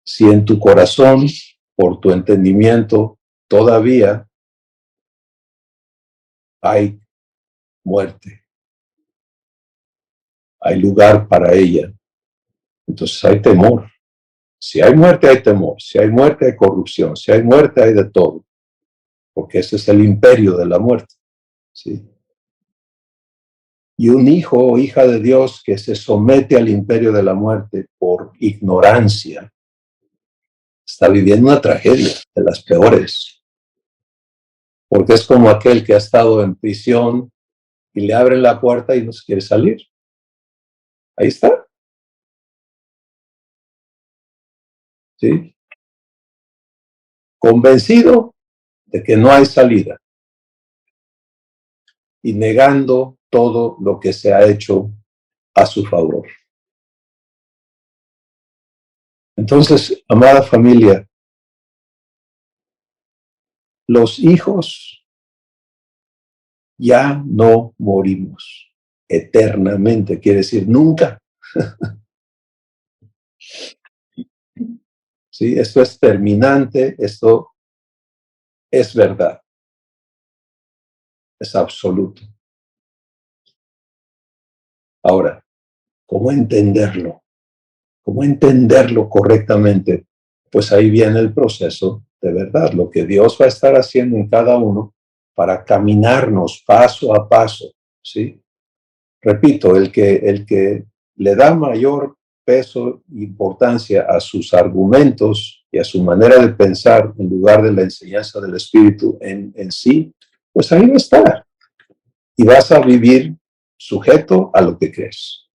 Si en tu corazón, por tu entendimiento, todavía hay muerte, hay lugar para ella, entonces hay temor. Si hay muerte, hay temor. Si hay muerte, hay corrupción. Si hay muerte, hay de todo. Porque ese es el imperio de la muerte. ¿Sí? Y un hijo o hija de Dios que se somete al imperio de la muerte por ignorancia, está viviendo una tragedia de las peores. Porque es como aquel que ha estado en prisión y le abren la puerta y no se quiere salir. Ahí está. ¿Sí? Convencido de que no hay salida y negando todo lo que se ha hecho a su favor. Entonces, amada familia, los hijos ya no morimos eternamente, quiere decir nunca. ¿Sí? Esto es terminante, esto es verdad, es absoluto. Ahora, ¿cómo entenderlo? ¿Cómo entenderlo correctamente? Pues ahí viene el proceso de verdad, lo que Dios va a estar haciendo en cada uno para caminarnos paso a paso, ¿sí? Repito, el que le da mayor peso e importancia a sus argumentos y a su manera de pensar en lugar de la enseñanza del Espíritu en sí, pues ahí va a estar. Y vas a vivir sujeto a lo que crees.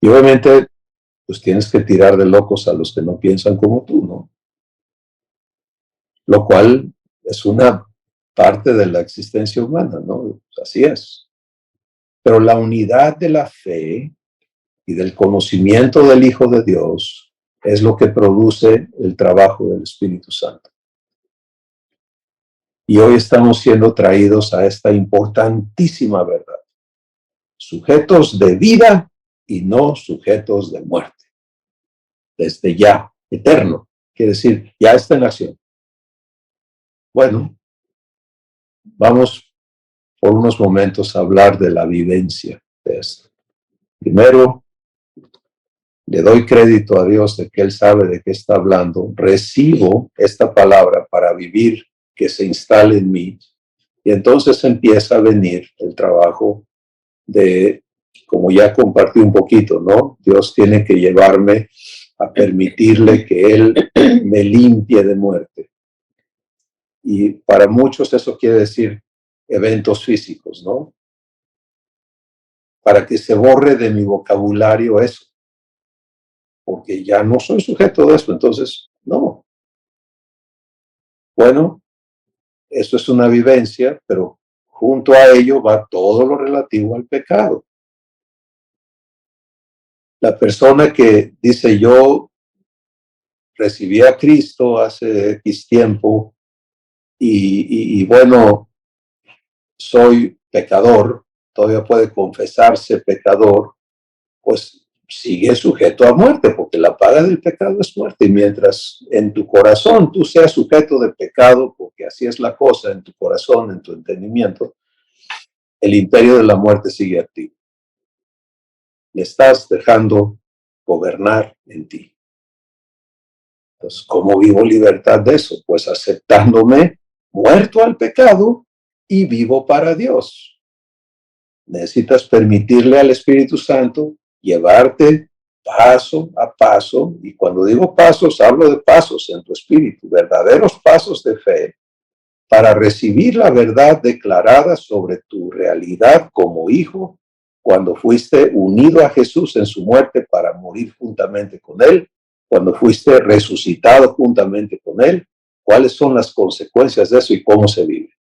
Y obviamente, pues tienes que tirar de locos a los que no piensan como tú, ¿no? Lo cual es una parte de la existencia humana, ¿no? Así es. Pero la unidad de la fe y del conocimiento del Hijo de Dios es lo que produce el trabajo del Espíritu Santo. Y hoy estamos siendo traídos a esta importantísima verdad. Sujetos de vida y no sujetos de muerte. Desde ya, eterno. Quiere decir, ya está en acción. Bueno, vamos por unos momentos a hablar de la vivencia de esto. Primero, le doy crédito a Dios de que Él sabe de qué está hablando. Recibo esta palabra para vivir, que se instale en mí. Y entonces empieza a venir el trabajo de, como ya compartí un poquito, ¿no? Dios tiene que llevarme a permitirle que Él me limpie de muerte. Y para muchos eso quiere decir eventos físicos, ¿no? Para que se borre de mi vocabulario eso. Porque ya no soy sujeto de eso, entonces, no. Bueno, eso es una vivencia, pero junto a ello va todo lo relativo al pecado. La persona que dice yo recibí a Cristo hace X tiempo y bueno, soy pecador, todavía puede confesarse pecador, pues sigue sujeto a muerte, porque la paga del pecado es muerte. Y mientras en tu corazón tú seas sujeto de pecado, porque así es la cosa en tu corazón, en tu entendimiento, el imperio de la muerte sigue activo. Le estás dejando gobernar en ti. Entonces, ¿cómo vivo libertad de eso? Pues aceptándome muerto al pecado y vivo para Dios. Necesitas permitirle al Espíritu Santo llevarte paso a paso, y cuando digo pasos, hablo de pasos en tu espíritu, verdaderos pasos de fe, para recibir la verdad declarada sobre tu realidad como hijo, cuando fuiste unido a Jesús en su muerte para morir juntamente con Él, cuando fuiste resucitado juntamente con Él, cuáles son las consecuencias de eso y cómo se vive.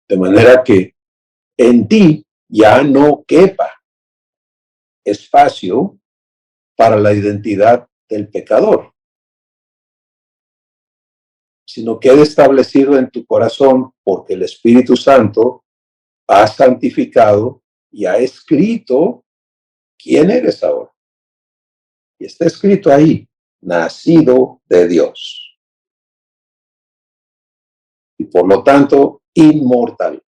De manera que en ti ya no quepa espacio para la identidad del pecador, sino quede establecido en tu corazón porque el Espíritu Santo ha santificado y ha escrito quién eres ahora. Y está escrito ahí, nacido de Dios. Y por lo tanto, inmortal.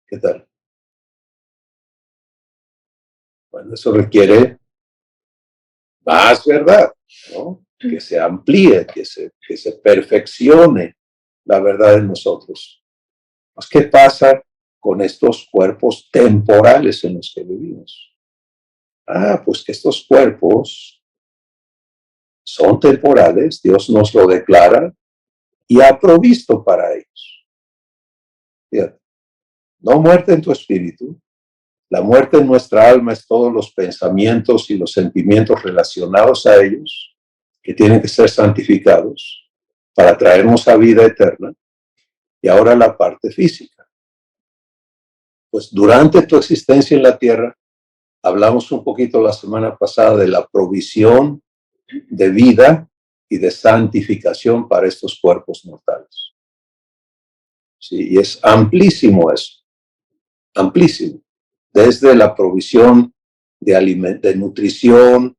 ¿Qué tal? Bueno, eso requiere más verdad, ¿no? Que se amplíe, que se perfeccione la verdad en nosotros. Pues, ¿qué pasa con estos cuerpos temporales en los que vivimos? Pues que estos cuerpos son temporales, Dios nos lo declara y ha provisto para ellos. Fíjate, no muerte en tu espíritu, la muerte en nuestra alma es todos los pensamientos y los sentimientos relacionados a ellos, que tienen que ser santificados para traernos a vida eterna. Y ahora la parte física. Pues durante tu existencia en la tierra, hablamos un poquito la semana pasada de la provisión de vida y de santificación para estos cuerpos mortales. Sí, y es amplísimo eso, amplísimo. Desde la provisión de nutrición,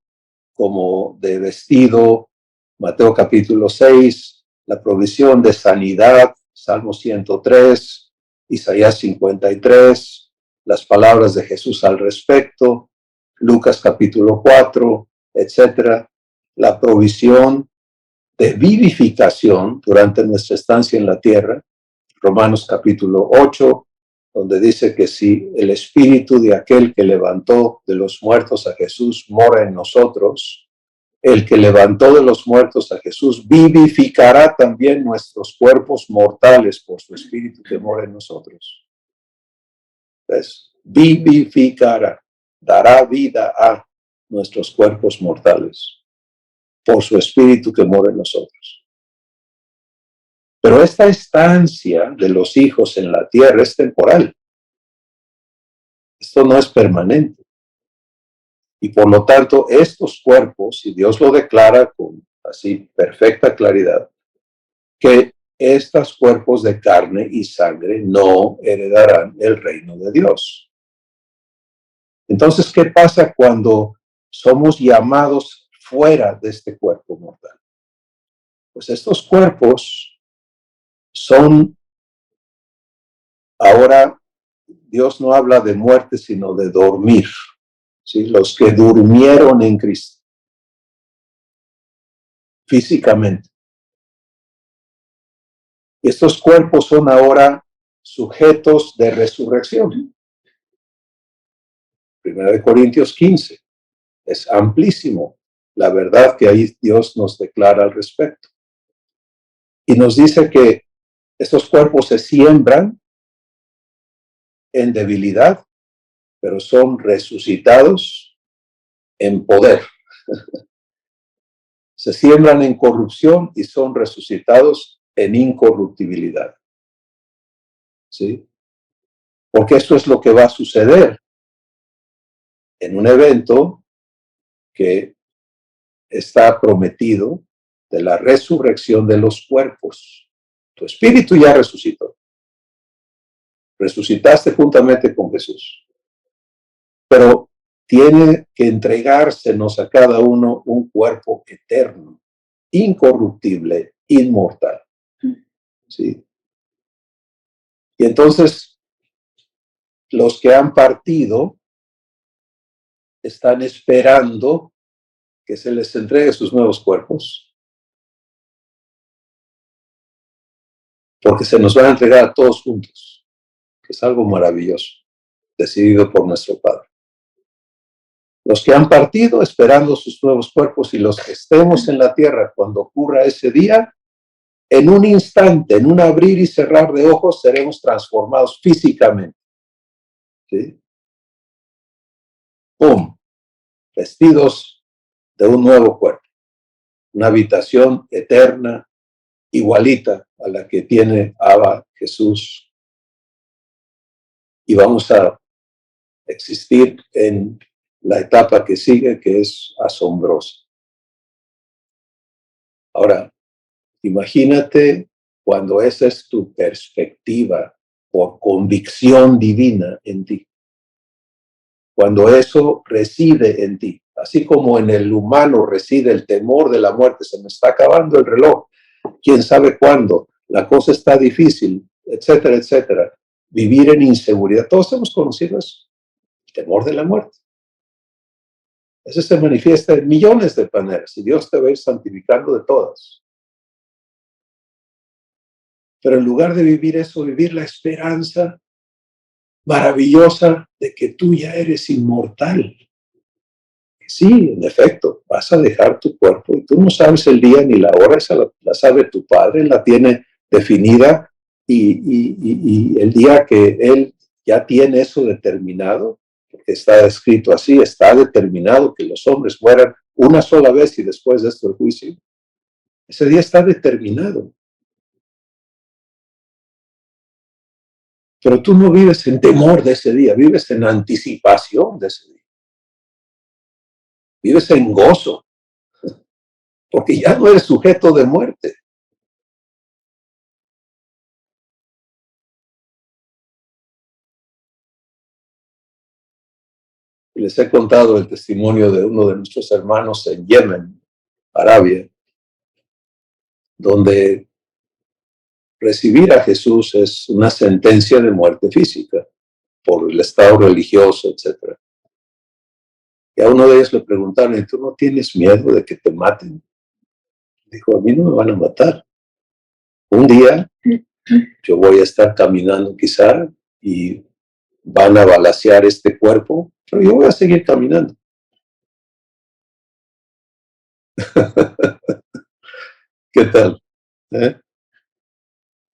como de vestido, Mateo capítulo 6, la provisión de sanidad, Salmo 103, Isaías 53, las palabras de Jesús al respecto, Lucas capítulo 4, etcétera, la provisión de vivificación durante nuestra estancia en la tierra, Romanos capítulo 8, donde dice que si el espíritu de aquel que levantó de los muertos a Jesús mora en nosotros, el que levantó de los muertos a Jesús vivificará también nuestros cuerpos mortales por su espíritu que mora en nosotros. ¿Ves? Vivificará, dará vida a nuestros cuerpos mortales por su espíritu que mora en nosotros. Pero esta estancia de los hijos en la tierra es temporal. Esto no es permanente. Y por lo tanto, estos cuerpos, y Dios lo declara con así perfecta claridad, que estos cuerpos de carne y sangre no heredarán el reino de Dios. Entonces, ¿qué pasa cuando somos llamados fuera de este cuerpo mortal? Pues estos cuerpos son, ahora Dios no habla de muerte, sino de dormir, ¿sí? Los que durmieron en Cristo, físicamente. Estos cuerpos son ahora sujetos de resurrección. 1 Corintios 15. Es amplísimo la verdad que ahí Dios nos declara al respecto. Y nos dice que estos cuerpos se siembran en debilidad, pero son resucitados en poder. Se siembran en corrupción y son resucitados en incorruptibilidad. ¿Sí? Porque esto es lo que va a suceder en un evento que está prometido de la resurrección de los cuerpos. Tu espíritu ya resucitó. Resucitaste juntamente con Jesús. Pero tiene que entregársenos a cada uno un cuerpo eterno, incorruptible, inmortal. ¿Sí? Y entonces, los que han partido están esperando que se les entregue sus nuevos cuerpos, porque se nos van a entregar a todos juntos, que es algo maravilloso, decidido por nuestro Padre. Los que han partido esperando sus nuevos cuerpos y los que estemos en la tierra cuando ocurra ese día, en un instante, en un abrir y cerrar de ojos, seremos transformados físicamente. ¿Sí? ¡Pum! Vestidos de un nuevo cuerpo. Una habitación eterna, igualita a la que tiene Abba Jesús. Y vamos a existir en la etapa que sigue, que es asombrosa. Ahora, imagínate cuando esa es tu perspectiva por convicción divina en ti. Cuando eso reside en ti, así como en el humano reside el temor de la muerte, se me está acabando el reloj, quién sabe cuándo, la cosa está difícil, etcétera, etcétera. Vivir en inseguridad, todos hemos conocido eso, el temor de la muerte. Eso se manifiesta en millones de maneras y Dios te va a ir santificando de todas. Pero en lugar de vivir eso, vivir la esperanza maravillosa de que tú ya eres inmortal. Sí, en efecto, vas a dejar tu cuerpo y tú no sabes el día ni la hora, esa la sabe tu Padre, la tiene definida y el día que Él ya tiene eso determinado, porque está escrito así, está determinado que los hombres mueran una sola vez y después de esto el juicio. Ese día está determinado. Pero tú no vives en temor de ese día, vives en anticipación de ese día. Vives en gozo, porque ya no eres sujeto de muerte. Les he contado el testimonio de uno de nuestros hermanos en Yemen, Arabia, donde recibir a Jesús es una sentencia de muerte física por el estado religioso, etc. Y a uno de ellos le preguntaron, ¿y tú no tienes miedo de que te maten? Dijo, a mí no me van a matar. Un día yo voy a estar caminando quizá y van a balacear este cuerpo, pero yo voy a seguir caminando. ¿Qué tal? ¿Eh?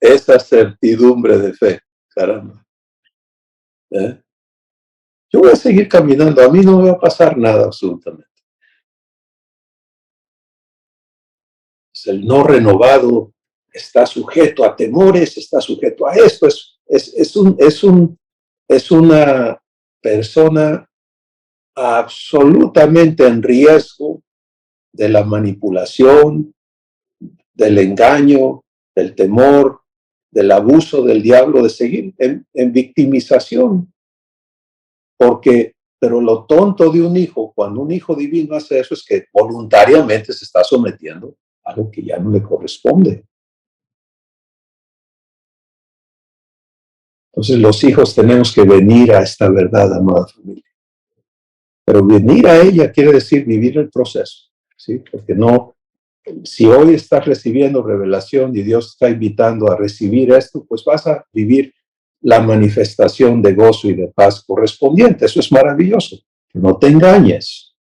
Esa certidumbre de fe, caramba. ¿Eh? Yo voy a seguir caminando, a mí no me va a pasar nada absolutamente. El no renovado está sujeto a temores, está sujeto a esto, es una persona absolutamente en riesgo de la manipulación, del engaño, del temor, del abuso del diablo, de seguir en victimización. Pero lo tonto de un hijo, cuando un hijo divino hace eso, es que voluntariamente se está sometiendo a algo que ya no le corresponde. Entonces los hijos tenemos que venir a esta verdad, amada familia. Pero venir a ella quiere decir vivir el proceso, ¿sí? Porque no, si hoy estás recibiendo revelación y Dios está invitando a recibir esto, pues vas a vivir la manifestación de gozo y de paz correspondiente. Eso es maravilloso. No te engañes.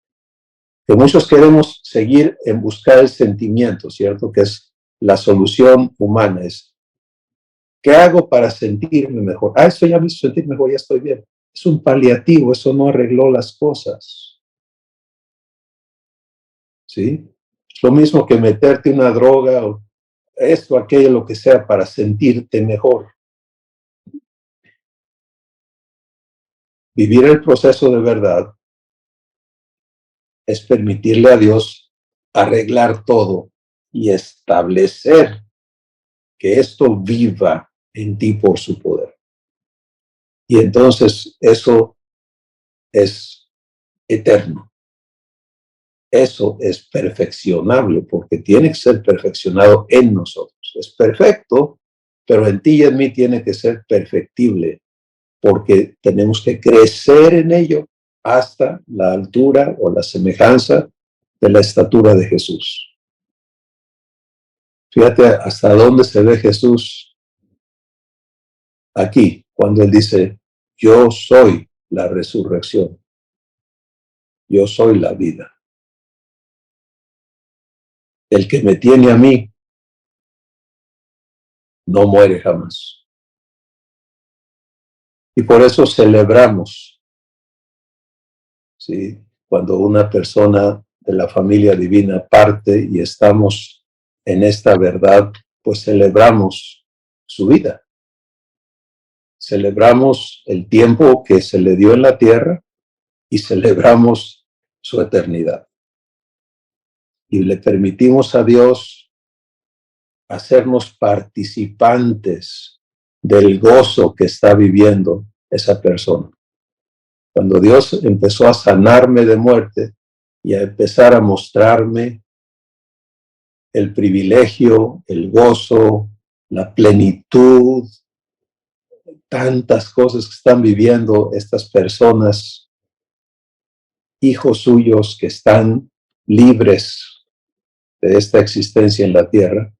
Que muchos queremos seguir en buscar el sentimiento, ¿cierto? Que es la solución humana. Es, ¿qué hago para sentirme mejor? Eso ya me hizo sentir mejor, ya estoy bien. Es un paliativo, eso no arregló las cosas. ¿Sí? Lo mismo que meterte una droga o esto, aquello, lo que sea, para sentirte mejor. Vivir el proceso de verdad es permitirle a Dios arreglar todo y establecer que esto viva en ti por su poder. Y entonces eso es eterno. Eso es perfeccionable porque tiene que ser perfeccionado en nosotros. Es perfecto, pero en ti y en mí tiene que ser perfectible porque tenemos que crecer en ello hasta la altura o la semejanza de la estatura de Jesús. Fíjate hasta dónde se ve Jesús aquí, cuando Él dice, yo soy la resurrección, yo soy la vida. El que me tiene a mí no muere jamás. Y por eso celebramos, ¿sí? Cuando una persona de la familia divina parte y estamos en esta verdad, pues celebramos su vida. Celebramos el tiempo que se le dio en la tierra y celebramos su eternidad. Y le permitimos a Dios hacernos participantes del gozo que está viviendo esa persona. Cuando Dios empezó a sanarme de muerte y a empezar a mostrarme el privilegio, el gozo, la plenitud, tantas cosas que están viviendo estas personas, hijos suyos que están libres de esta existencia en la tierra,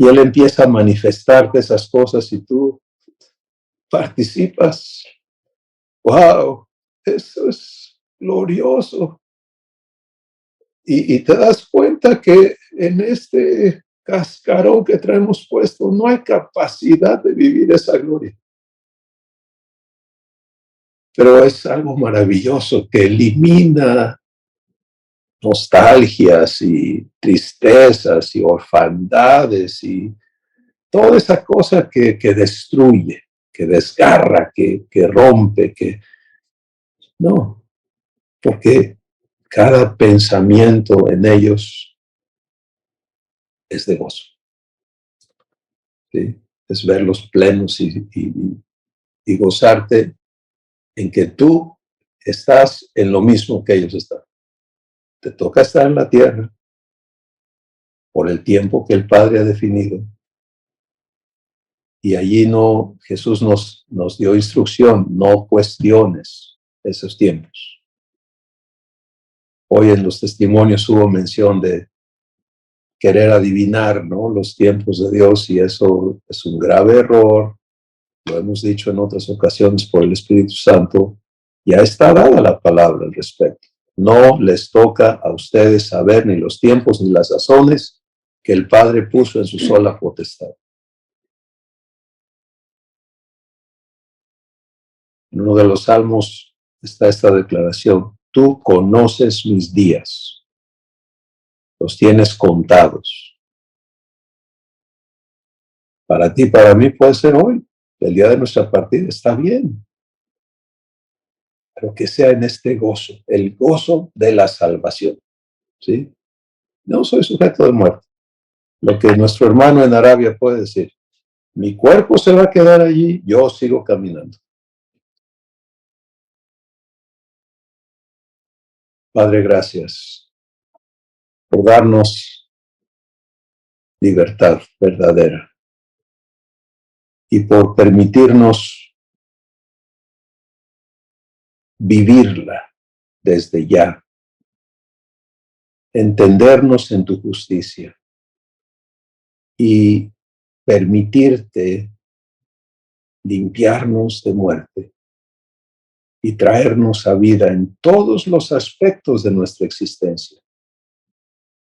y Él empieza a manifestarte esas cosas y tú participas. ¡Wow! Eso es glorioso. Y te das cuenta que en este cascarón que traemos puesto no hay capacidad de vivir esa gloria. Pero es algo maravilloso que elimina nostalgias y tristezas y orfandades y toda esa cosa que destruye, que desgarra, que rompe, que no, porque cada pensamiento en ellos es de gozo. ¿Sí? Es verlos plenos y gozarte en que tú estás en lo mismo que ellos están. Te toca estar en la tierra por el tiempo que el Padre ha definido. Y allí Jesús nos dio instrucción, no cuestiones esos tiempos. Hoy en los testimonios hubo mención de querer adivinar, ¿no?, los tiempos de Dios, y eso es un grave error. lo hemos dicho en otras ocasiones por el Espíritu Santo, ya está dada la palabra al respecto. No les toca a ustedes saber ni los tiempos ni las sazones que el Padre puso en su sola potestad. En uno de los salmos está esta declaración: tú conoces mis días, los tienes contados. Para ti, para mí puede ser hoy, el día de nuestra partida, está bien. Pero que sea en este gozo, el gozo de la salvación, ¿sí? No soy sujeto de muerte. Lo que nuestro hermano en Arabia puede decir: mi cuerpo se va a quedar allí, yo sigo caminando. Padre, gracias por darnos libertad verdadera y por permitirnos vivirla desde ya, entendernos en tu justicia y permitirte limpiarnos de muerte y traernos a vida en todos los aspectos de nuestra existencia.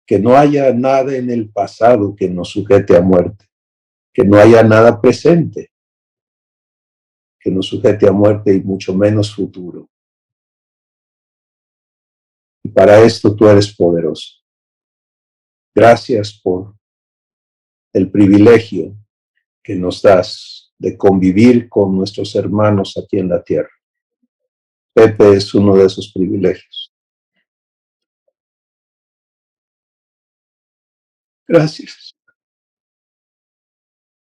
Que no haya nada en el pasado que nos sujete a muerte, que no haya nada presente que nos sujete a muerte y mucho menos futuro. Y para esto tú eres poderoso. Gracias por el privilegio que nos das de convivir con nuestros hermanos aquí en la tierra. Pepe es uno de esos privilegios. Gracias.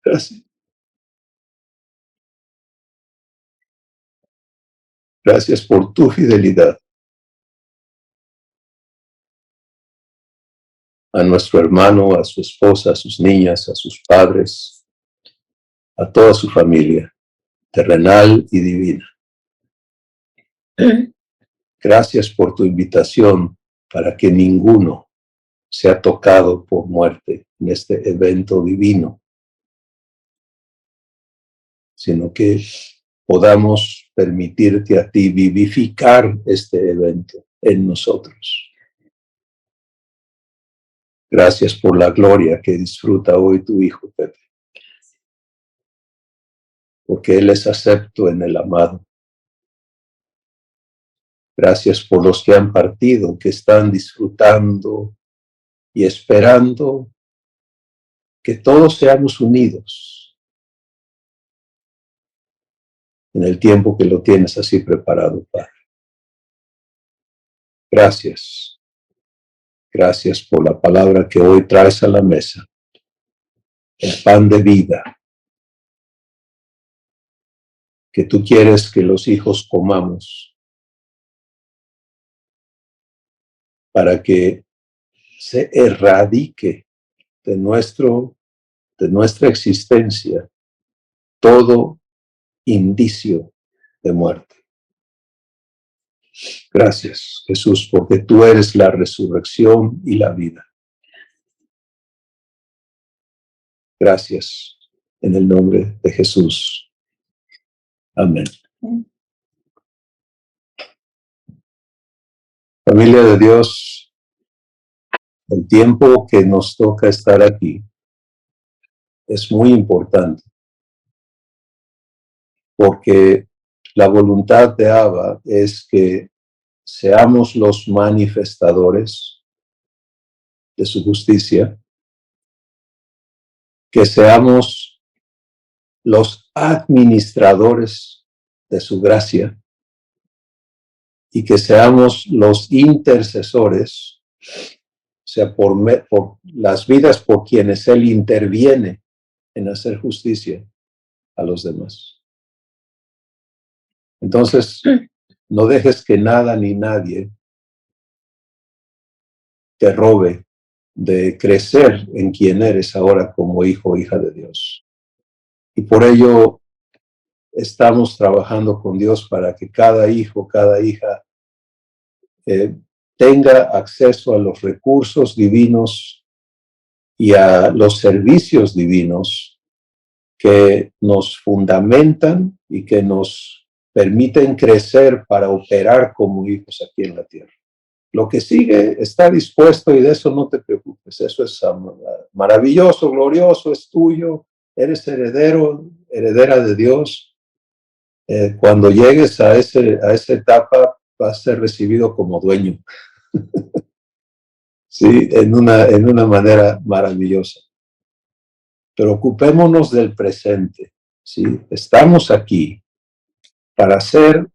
Gracias. Gracias por tu fidelidad a nuestro hermano, a su esposa, a sus niñas, a sus padres, a toda su familia, terrenal y divina. Gracias por tu invitación para que ninguno sea tocado por muerte en este evento divino, sino que podamos permitirte a ti vivificar este evento en nosotros. Gracias por la gloria que disfruta hoy tu Hijo, Pepe, porque Él es acepto en el amado. Gracias por los que han partido, que están disfrutando y esperando que todos seamos unidos en el tiempo que lo tienes así preparado, Padre. Gracias. Gracias por la palabra que hoy traes a la mesa, el pan de vida, que tú quieres que los hijos comamos para que se erradique de nuestra existencia todo indicio de muerte. Gracias, Jesús, porque tú eres la resurrección y la vida. Gracias, en el nombre de Jesús. Amén. Familia de Dios, el tiempo que nos toca estar aquí es muy importante, porque la voluntad de Abba es que seamos los manifestadores de su justicia, que seamos los administradores de su gracia y que seamos los intercesores, o sea, por las vidas por quienes Él interviene en hacer justicia a los demás. Entonces, no dejes que nada ni nadie te robe de crecer en quien eres ahora como hijo o hija de Dios. Y por ello estamos trabajando con Dios para que cada hijo, cada hija tenga acceso a los recursos divinos y a los servicios divinos que nos fundamentan y que nos permiten crecer para operar como hijos aquí en la tierra. Lo que sigue está dispuesto y de eso no te preocupes. Eso es maravilloso, glorioso, es tuyo. Eres heredero, heredera de Dios. Cuando llegues a esa etapa, vas a ser recibido como dueño. Sí, en una manera maravillosa. Pero ocupémonos del presente. ¿Sí? Estamos aquí para ser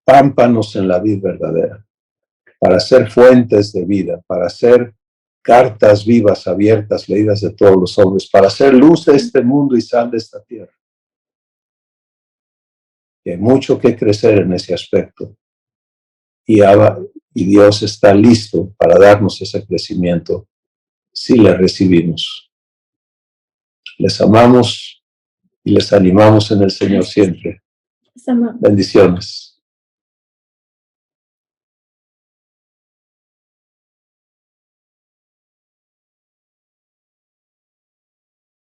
pámpanos en la vida verdadera, para ser fuentes de vida, para ser cartas vivas, abiertas, leídas de todos los hombres, para ser luz de este mundo y sal de esta tierra. Y hay mucho que crecer en ese aspecto. Y Dios está listo para darnos ese crecimiento si le recibimos. Les amamos y les animamos en el Señor siempre. Bendiciones.